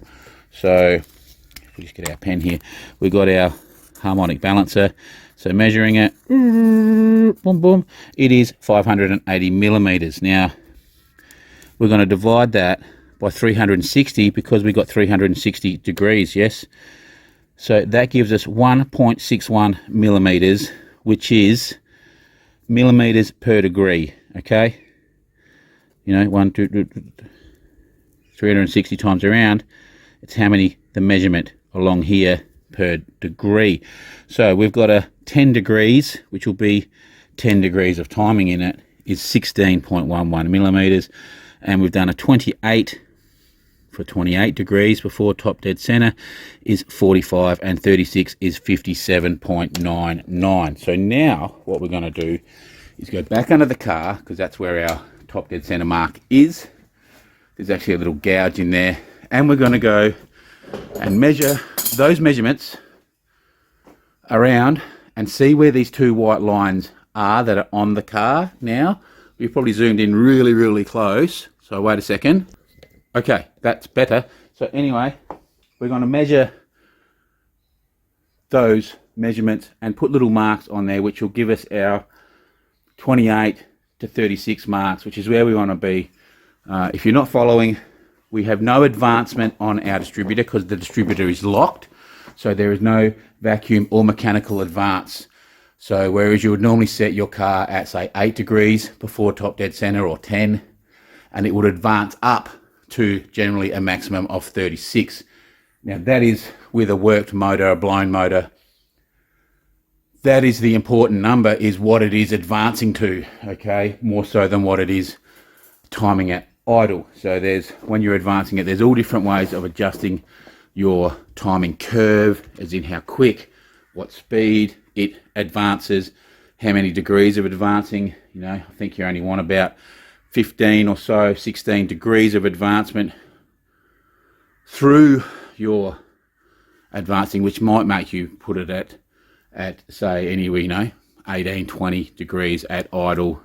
So if we just get our pen here, we've got our harmonic balancer. So measuring it, boom, boom, it is 580 millimeters. Now, we're going to divide that by 360 because we got 360 degrees, yes? So that gives us 1.61 millimeters, which is millimeters per degree, okay? You know, 360 times around, it's how many, the measurement along here per degree. So we've got a 10 degrees, which will be 10 degrees of timing in it, is 16.11 millimeters. And we've done a 28 for 28 degrees before top dead center is 45, and 36 is 57.99. So now what we're going to do is go back under the car, because that's where our top dead center mark is. There's actually a little gouge in there, and we're going to go and measure those measurements around and see where these 2 white lines are that are on the car. Now we've probably zoomed in really close, so wait a second. Okay, that's better. So anyway, we're going to measure those measurements and put little marks on there, which will give us our 28 to 36 marks, which is where we want to be. If you're not following, we have no advancement on our distributor because the distributor is locked. So there is no vacuum or mechanical advance. So whereas you would normally set your car at, say, 8 degrees before top dead center, or 10, and it would advance up to generally a maximum of 36. Now that is with a worked motor, a blown motor. That is the important number, is what it is advancing to, okay? More so than what it is timing at idle. So when you're advancing it, there's all different ways of adjusting your timing curve, as in how quick, what speed it advances, how many degrees of advancing. You know, I think you only want about 15 or so, 16 degrees of advancement through your advancing, which might make you put it at say anywhere, 18, 20 degrees at idle.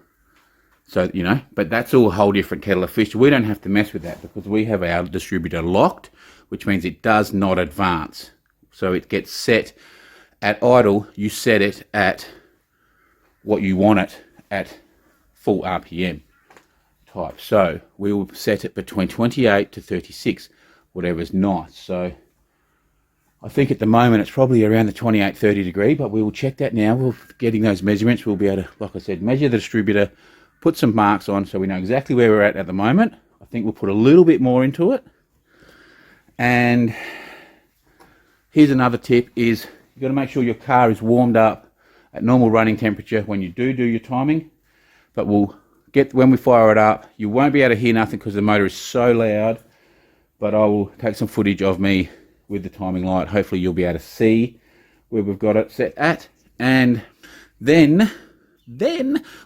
So, but that's all a whole different kettle of fish. We don't have to mess with that because we have our distributor locked, which means it does not advance. So it gets set at idle, you set it at what you want it at full RPM type. So we will set it between 28 to 36, whatever's nice. So I think at the moment it's probably around the 28, 30 degree, but we will check that now. We're getting those measurements. We'll be able to, like I said, measure the distributor, put some marks on so we know exactly where we're at the moment. I think we'll put a little bit more into it. And here's another tip is you've got to make sure your car is warmed up at normal running temperature when you do your timing. But when we fire it up, you won't be able to hear nothing because the motor is so loud. But I will take some footage of me with the timing light. Hopefully you'll be able to see where we've got it set at. And then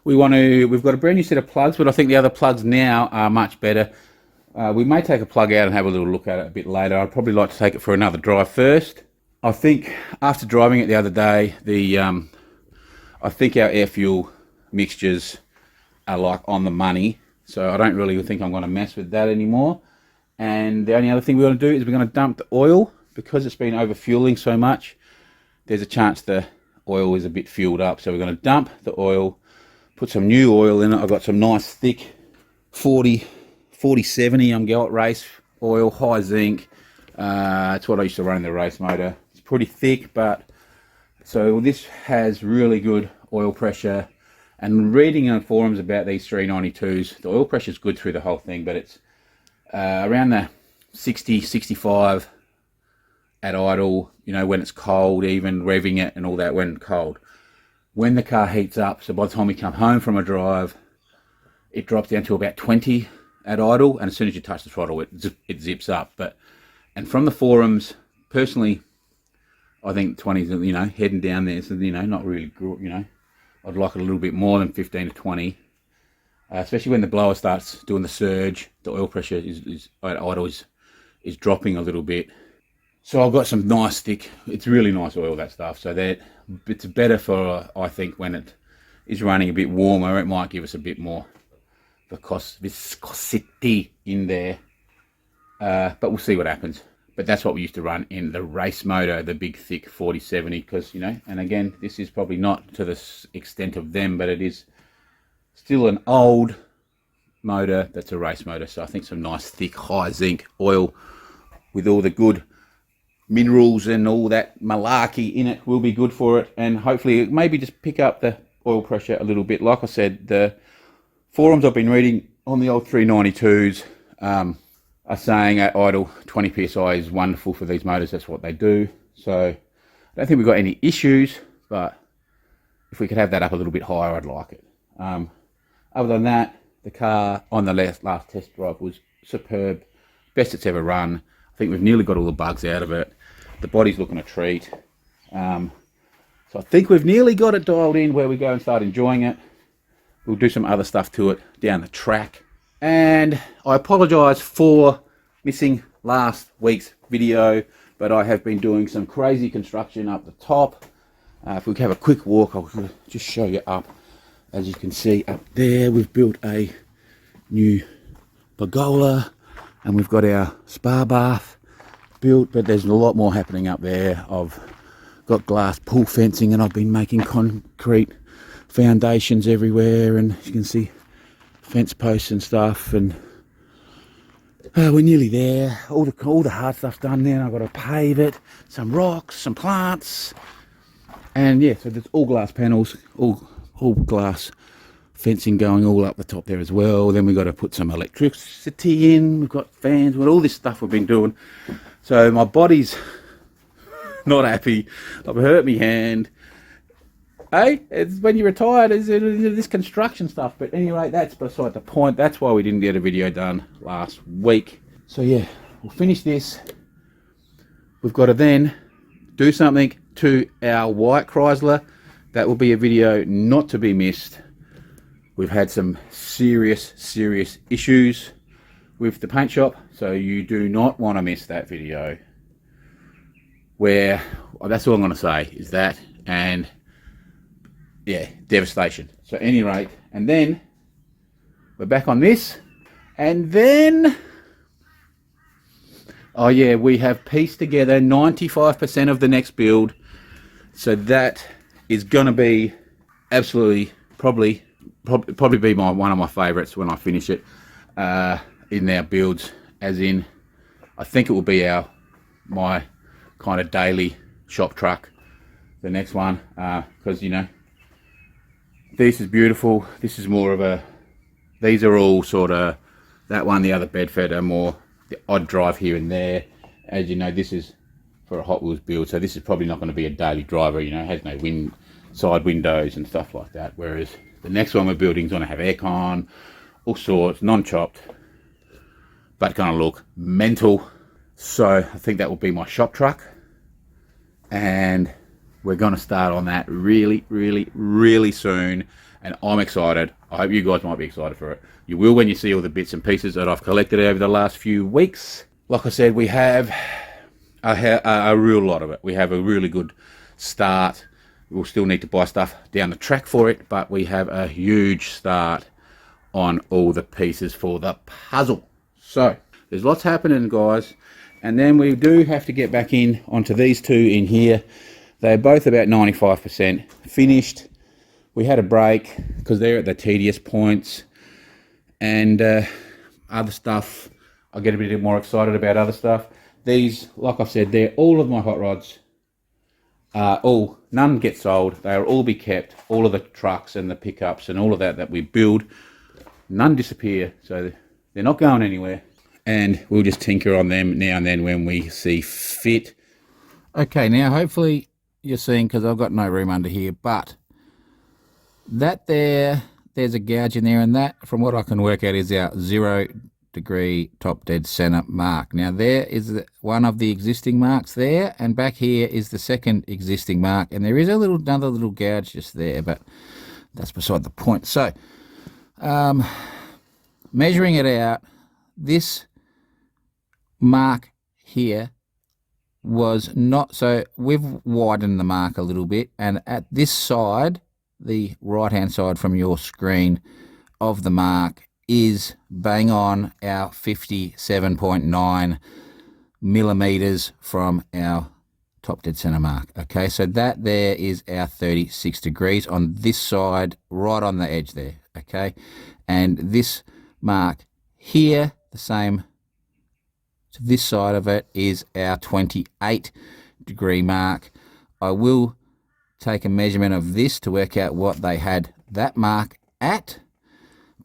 we've got a brand new set of plugs, but I think the other plugs now are much better. We may take a plug out and have a little look at it a bit later. I'd probably like to take it for another drive first. I think after driving it the other day, I think our air fuel mixtures are like on the money. So I don't really think I'm going to mess with that anymore. And the only other thing we're going to do is we're going to dump the oil. Because it's been over fueling so much, there's a chance the oil is a bit fueled up. So we're going to dump the oil, put some new oil in it. I've got some nice thick 40-70 Umgelt race oil, high zinc. It's what I used to run in the race motor. It's pretty thick, but so this has really good oil pressure. And reading on forums about these 392s, the oil pressure is good through the whole thing, but it's around the 60, 65 at idle, you know, when it's cold, even revving it and all that when cold. When the car heats up, so by the time we come home from a drive, it drops down to about 20 at idle, and as soon as you touch the throttle, it zips up. And from the forums, personally, I think 20 is, you know, heading down there, so, you know, not really good, you know. I'd like it a little bit more than 15 to 20. Especially when the blower starts doing the surge, the oil pressure is at idle is dropping a little bit. So I've got some nice thick, it's really nice oil, that stuff. So that it's better for, I think, when it is running a bit warmer, it might give us a bit more viscosity in there. But we'll see what happens. But that's what we used to run in the race motor, the big thick 4070, because, you know, and again, this is probably not to the extent of them, but it is still an old motor that's a race motor. So I think some nice thick high zinc oil with all the good minerals and all that malarkey in it will be good for it. And hopefully maybe just pick up the oil pressure a little bit. Like I said, the forums I've been reading on the old 392s are saying at idle 20 psi is wonderful for these motors. That's what they do. So I don't think we've got any issues, but if we could have that up a little bit higher, I'd like it. Other than that, the car on the last test drive was superb. Best it's ever run. I think we've nearly got all the bugs out of it. The body's looking a treat. So I think we've nearly got it dialed in where we go and start enjoying it. We'll do some other stuff to it down the track. And I apologise for missing last week's video, but I have been doing some crazy construction up the top. If we can have a quick walk, I'll just show you up. As you can see up there, we've built a new pergola and we've got our spa bath built, but there's a lot more happening up there. I've got glass pool fencing and I've been making concrete foundations everywhere, and you can see fence posts and stuff, and we're nearly there. All the hard stuff's done now. I've got to pave it, some rocks, some plants, and yeah, so there's all glass panels, all glass fencing going all up the top there as well. Then we've got to put some electricity in, we've got fans, all this stuff we've been doing. So my body's not happy. I've hurt my hand. Hey, it's when you're retired, is this construction stuff. But anyway, that's beside the point. That's why we didn't get a video done last week. So yeah, we'll finish this. We've got to then do something to our white Chrysler. That will be a video not to be missed. We've had some serious issues with the paint shop, so you do not want to miss that video. Where, well, that's all I'm going to say is that, and yeah, devastation. So at any rate, and then we're back on this, and then, oh yeah, we have pieced together 95% of the next build. So that is going to be absolutely probably be one of my favorites when I finish it in our builds, as in I think it will be my kind of daily shop truck, the next one, because you know, this is beautiful. This is more of a, these are all sort of, that one, the other Bedford are more the odd drive here and there. As you know, this is for a Hot Wheels build, so this is probably not going to be a daily driver, you know, it has no side windows and stuff like that, whereas the next one we're building is going to have aircon, all sorts, non-chopped, but going to look mental. So I think that will be my shop truck, and we're going to start on that really soon, and I'm excited. I hope you guys might be excited for it. You will when you see all the bits and pieces that I've collected over the last few weeks. Like I said, we have a real lot of it. We have a really good start. We'll still need to buy stuff down the track for it, but we have a huge start on all the pieces for the puzzle. So there's lots happening, guys, and then we do have to get back in onto these two in here. They're both about 95% finished. We had a break because they're at the tedious points, and other stuff, I get a bit more excited about other stuff. These, like I said, they're all of my hot rods. None get sold. They'll all be kept. All of the trucks and the pickups and all of that we build, none disappear. So they're not going anywhere. And we'll just tinker on them now and then when we see fit. Okay, now hopefully you're seeing, because I've got no room under here, but that there's a gouge in there, and that, from what I can work out, is our 0 degree top dead center mark. Now there is one of the existing marks there, and back here is the second existing mark, and there is another little gouge just there, but that's beside the point. So measuring it out, this mark here was not, so we've widened the mark a little bit, and at this side, the right hand side from your screen of the mark, is bang on our 57.9 millimeters from our top dead center mark. Okay, so that there is our 36 degrees on this side, right on the edge there. Okay, and this mark here, the same to this side of it, is our 28 degree mark. I will take a measurement of this to work out what they had that mark at,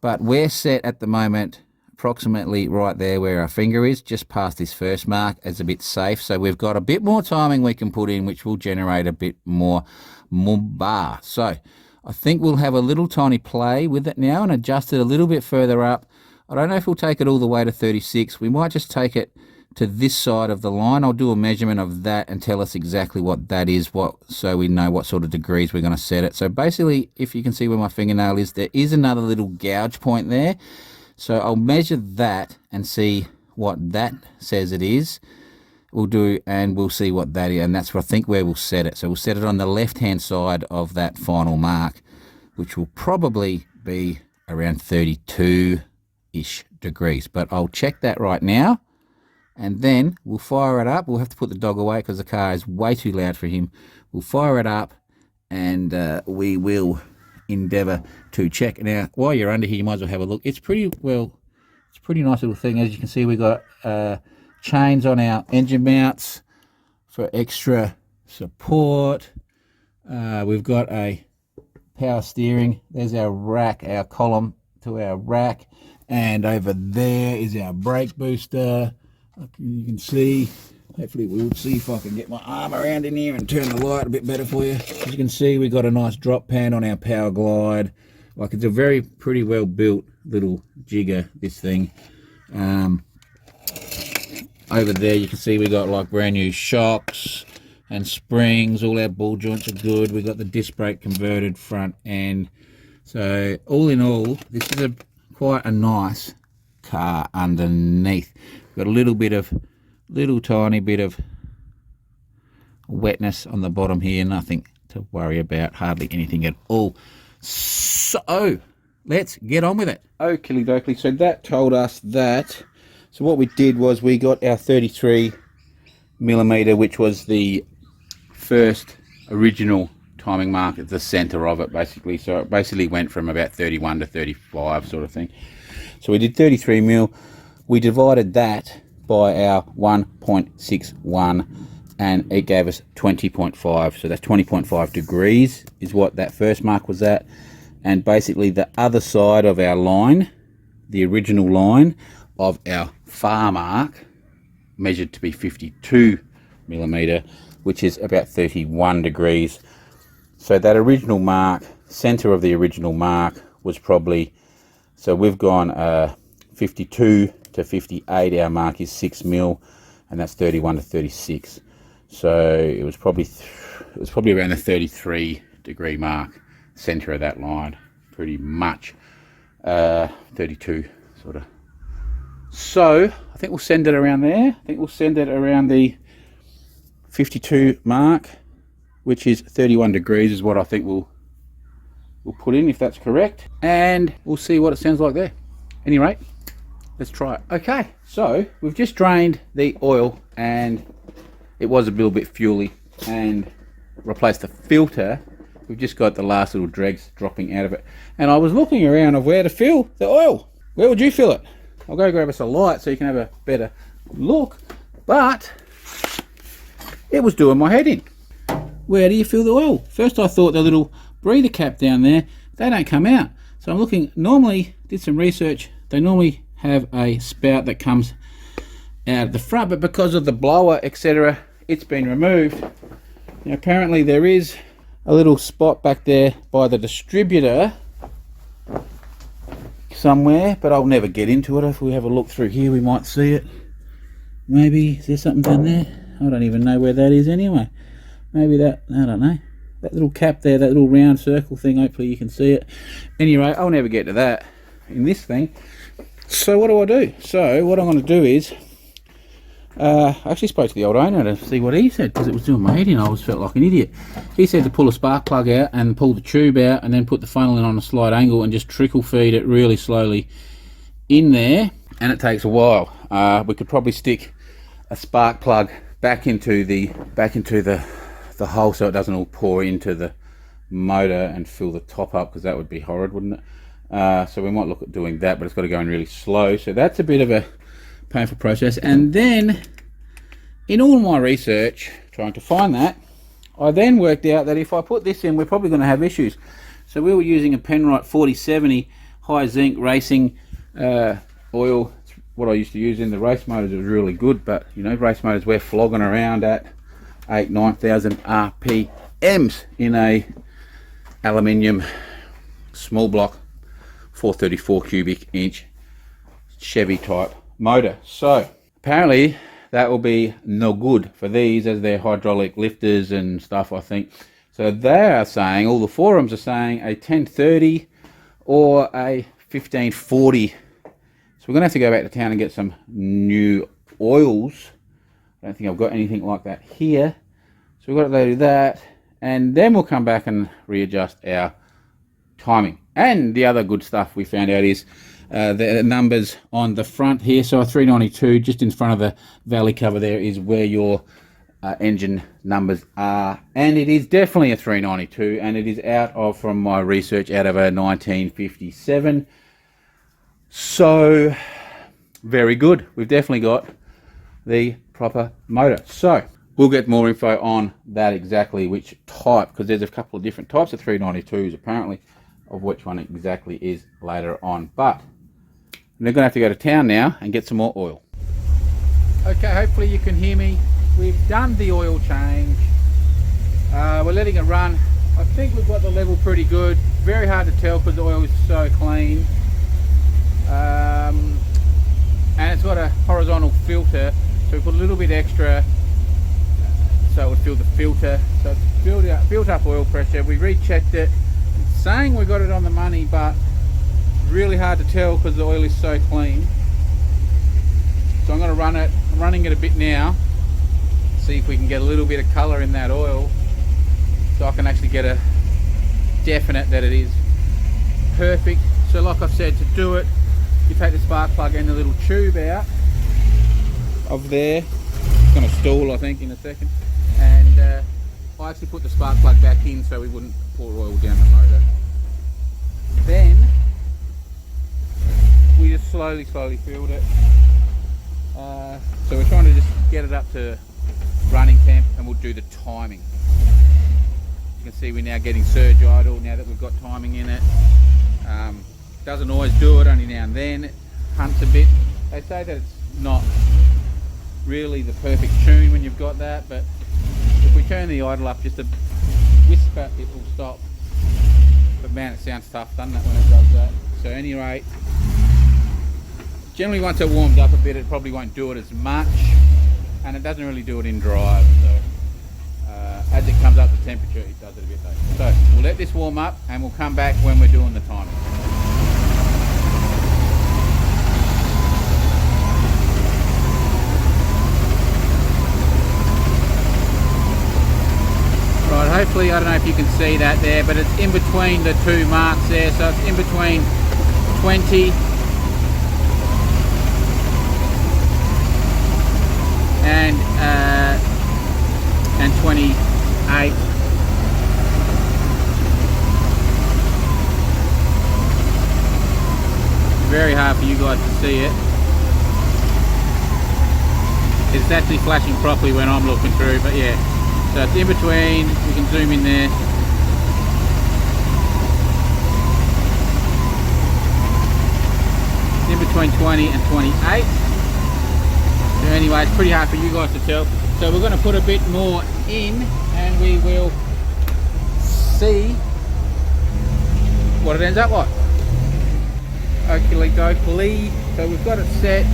but we're set at the moment approximately right there where our finger is, just past this first mark, as a bit safe. So we've got a bit more timing we can put in, which will generate a bit more bar. So I think we'll have a little tiny play with it now and adjust it a little bit further up. I don't know if we'll take it all the way to 36. We might just take it to this side of the line. I'll do a measurement of that and tell us exactly what that is, so we know what sort of degrees we're going to set it. So basically, if you can see where my fingernail is, there is another little gouge point there. So I'll measure that and see what that says it is. We'll do, and we'll see what that is, and that's where I think where we'll set it. So we'll set it on the left-hand side of that final mark, which will probably be around 32-ish degrees. But I'll check that right now, and then we'll fire it up. We'll have to put the dog away because the car is way too loud for him. We'll fire it up, and we will endeavour to check. Now, while you're under here, you might as well have a look. It's pretty nice little thing. As you can see, we've got chains on our engine mounts for extra support. We've got a power steering. There's our rack, our column to our rack, and over there is our brake booster. You can see, hopefully we'll see if I can get my arm around in here and turn the light a bit better for you. As you can see, we've got a nice drop pan on our power glide. Like, it's a pretty well built little jigger, this thing. Over there you can see we got like brand new shocks and springs. All our ball joints are good. We've got the disc brake converted front end. So all in all, this is quite a nice car underneath. Got a little tiny bit of wetness on the bottom here, nothing to worry about, hardly anything at all. So let's get on with it. Okie dokie, so that told us that, so what we did was we got our 33 millimeter, which was the first original timing mark at the center of it, basically. So it basically went from about 31 to 35 sort of thing. So we did 33 mil. We divided that by our 1.61 and it gave us 20.5. So that's 20.5 degrees is what that first mark was at. And basically the other side of our line, the original line of our far mark, measured to be 52 millimeter, which is about 31 degrees. So that original mark, center of the original mark was probably, so we've gone 52 to 58, our mark is 6 mil, and that's 31 to 36. So it was probably around the 33 degree mark, center of that line, pretty much. 32 sort of. So I think we'll send it around there. I think we'll send it around the 52 mark, which is 31 degrees is what I think we'll put in, if that's correct, and we'll see what it sounds like there. Any rate, let's try it. Okay, so we've just drained the oil and it was a little bit fuely, and replaced the filter. We've just got the last little dregs dropping out of it, and I was looking around of where to fill the oil. Where would you fill it? I'll go grab us a light so you can have a better look, but it was doing my head in. Where do you fill the oil? First I thought the little breather cap down there, they don't come out. So I'm looking, normally, did some research, they normally have a spout that comes out of the front, but because of the blower, etc., it's been removed. Now apparently there is a little spot back there by the distributor somewhere, but I'll never get into it. If we have a look through here we might see it. Maybe, is there something down there? I don't even know where that is anyway. Maybe that, I don't know. That little cap there, that little round circle thing, hopefully you can see it. Anyway, I'll never get to that in this thing. So what do? So what I'm going to do is, I actually spoke to the old owner to see what he said, because it was doing my head in. I always felt like an idiot. He said to pull a spark plug out and pull the tube out and then put the funnel in on a slight angle and just trickle feed it really slowly in there, and it takes a while. We could probably stick a spark plug back into the hole so it doesn't all pour into the motor and fill the top up, because that would be horrid, wouldn't it? So we might look at doing that, but it's got to go in really slow. So that's a bit of a painful process. And then in all my research trying to find that, I then worked out that if I put this in, we're probably going to have issues. So we were using a Penrite 4070 high zinc racing oil. It's what I used to use in the race motors. It was really good, but you know, race motors, we're flogging around at 8,000-9,000 RPMs in a aluminium small block 434 cubic inch Chevy type motor. So apparently that will be no good for these, as they're hydraulic lifters and stuff, I think. So they are saying, all the forums are saying, a 1030 or a 1540. So we're going to have to go back to town and get some new oils. I don't think I've got anything like that here. So we've got to do that, and then we'll come back and readjust our timing. And the other good stuff we found out is the numbers on the front here. So a 392 just in front of the valley cover there is where your engine numbers are, and it is definitely a 392, and it is out of, from my research, out of a 1957. So very good. We've definitely got the proper motor. So we'll get more info on that, exactly which type, because there's a couple of different types of 392s apparently, of which one exactly is later on. But we're going to have to go to town now and get some more oil. Okay, hopefully you can hear me. We've done the oil change. We're letting it run. I think we've got the level pretty good. Very hard to tell because the oil is so clean. And it's got a horizontal filter, so we put a little bit extra so it would fill the filter. So it's built up oil pressure. We rechecked it, saying we got it on the money, but really hard to tell because the oil is so clean. So I'm going to run it. I'm running it a bit now, see if we can get a little bit of colour in that oil, so I can actually get a definite that it is perfect. So like I've said, to do it, you take the spark plug and the little tube out of there. It's going to stall, I think, in a second, and I actually put the spark plug back in so we wouldn't pour oil down the motor. Then we just slowly filled it. So we're trying to just get it up to running temp, and we'll do the timing. You can see we're now getting surge idle now that we've got timing in it. Doesn't always do it, only now and then. It hunts a bit. They say that it's not really the perfect tune when you've got that, but if we turn the idle up just a whisper, it will stop. But man, it sounds tough, doesn't it, when it does that? So at any rate, generally once it warms up a bit, it probably won't do it as much, and it doesn't really do it in drive. So as it comes up to temperature, it does it a bit though. So we'll let this warm up, and we'll come back when we're doing the timing. Right, hopefully, I don't know if you can see that there, but it's in between the two marks there, so it's in between 20 and 28. Very hard for you guys to see it. It's actually flashing properly when I'm looking through, but yeah. So it's in between, we can zoom in there. It's in between 20 and 28. So anyway, it's pretty hard for you guys to tell. So we're going to put a bit more in, and we will see what it ends up like. Oakley dokley. So we've got it set.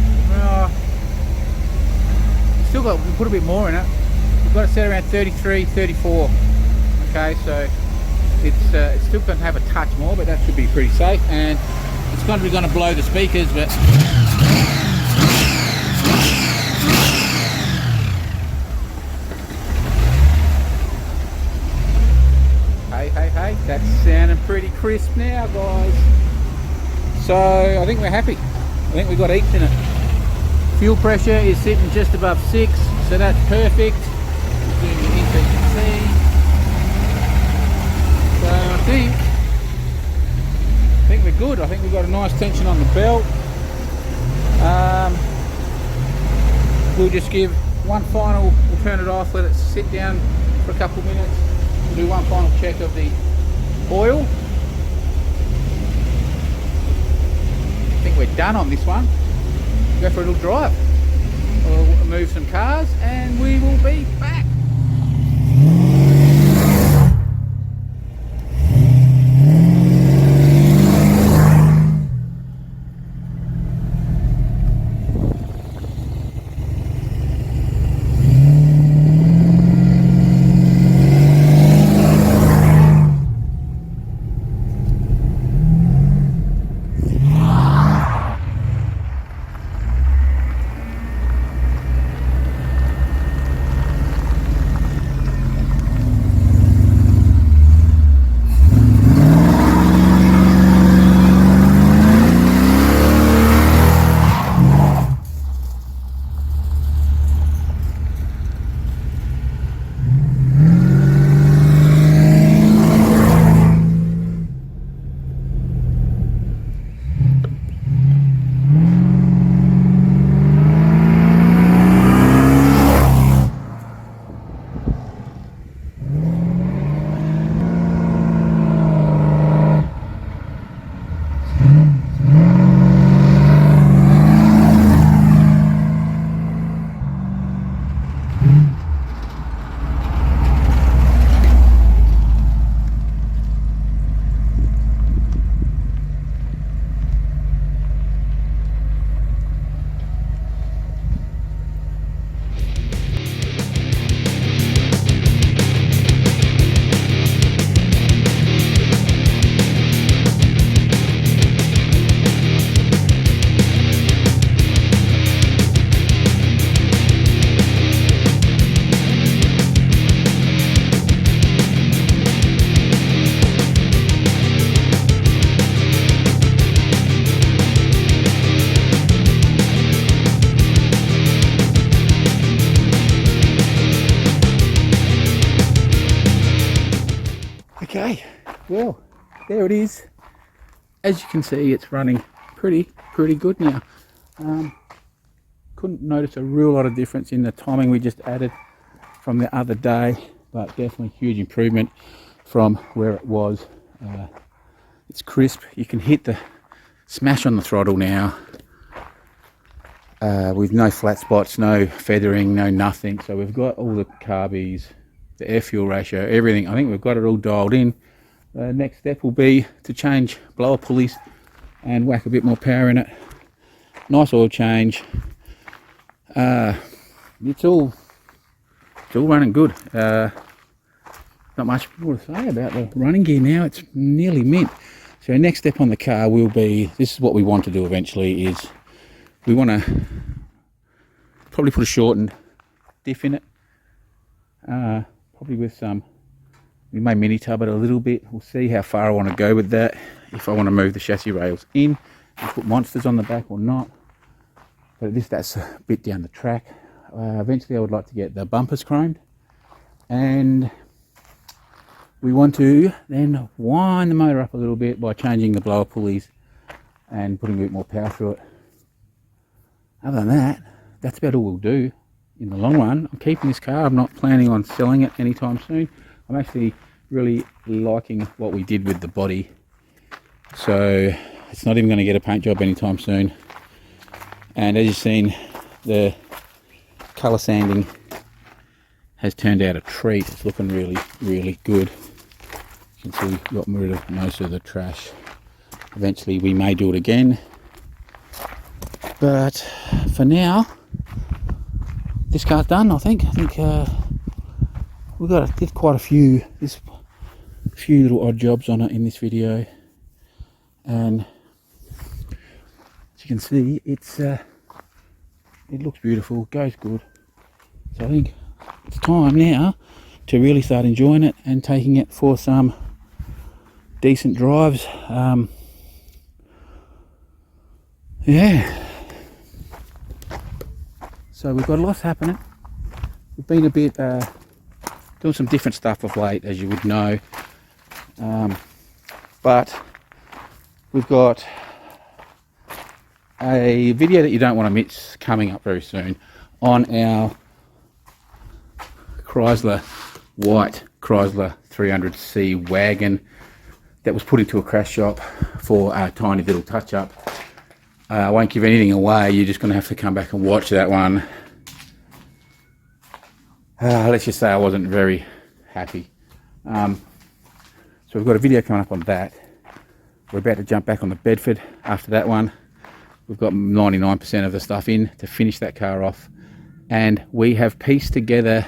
Still got, we'll put a bit more in it. We've got it set around 33, 34. Okay, so it's still going to have a touch more, but that should be pretty safe. And it's going to blow the speakers, but hey, that's sounding pretty crisp now, guys. So I think we're happy. I think we've got each in it. Fuel pressure is sitting just above 6, so that's perfect. Zoom in so you can see. So I think we're good. I think we've got a nice tension on the belt. We'll just give one final, we'll turn it off, let it sit down for a couple of minutes. We'll do one final check of the oil. I think we're done on this one. Go for a little drive. We'll move some cars and we will be back. well, there it is. As you can see, it's running pretty good now. Couldn't notice a real lot of difference in the timing we just added from the other day, but definitely huge improvement from where it was. It's crisp. You can hit the smash on the throttle now with no flat spots, no feathering, no nothing. So we've got all the carbies, the air fuel ratio, everything. I think we've got it all dialed in. Next step will be to change blower pulleys and whack a bit more power in it. Nice oil change. It's all running good. Not much more to say about the running gear now. It's nearly mint. So next step on the car will be, this is what we want to do eventually, is we want to probably put a shortened diff in it. Probably with some, we may mini tub it a little bit. We'll see how far I want to go with that. If I want to move the chassis rails in and put monsters on the back or not. But that's a bit down the track. Eventually I would like to get the bumpers chromed. And we want to then wind the motor up a little bit by changing the blower pulleys and putting a bit more power through it. Other than that, that's about all we'll do in the long run. I'm keeping this car. I'm not planning on selling it anytime soon. I'm actually really liking what we did with the body. So it's not even going to get a paint job anytime soon. And as you've seen, the colour sanding has turned out a treat. It's looking really good. You can see we've got rid of most of the trash. Eventually we may do it again. But for now, this car's done, I think. We've did quite a few little odd jobs on it in this video. And as you can see, it looks beautiful, goes good. So I think it's time now to really start enjoying it and taking it for some decent drives. Yeah. So we've got lots happening. We've been a bit doing some different stuff of late, as you would know. But we've got a video that you don't want to miss coming up very soon on our white Chrysler 300C wagon that was put into a crash shop for a tiny little touch-up. I won't give anything away. You're just going to have to come back and watch that one. Let's just say I wasn't very happy. So we've got a video coming up on that. We're about to jump back on the Bedford after that one. We've got 99% of the stuff in to finish that car off. And we have pieced together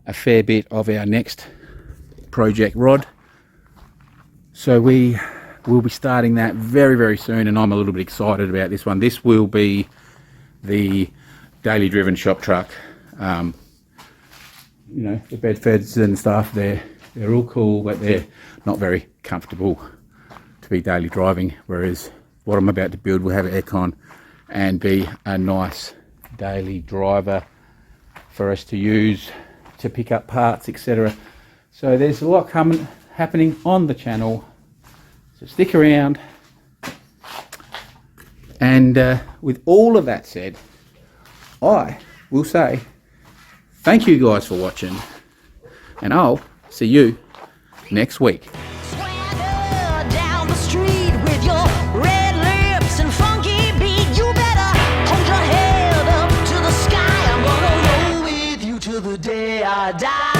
a fair bit of our next project rod. So we will be starting that very soon, and I'm a little bit excited about this one. This will be the daily driven shop truck. You know, the Bedfords and stuff, they're all cool, but they're not very comfortable to be daily driving, whereas what I'm about to build will have aircon and be a nice daily driver for us to use to pick up parts, etc. So there's a lot happening on the channel, so stick around. And with all of that said, I will say thank you guys for watching, and I'll see you next week. Swagger down the street with your red lips and funky beat. You better hold your head up to the sky. I'm gonna roll with you till the day I die.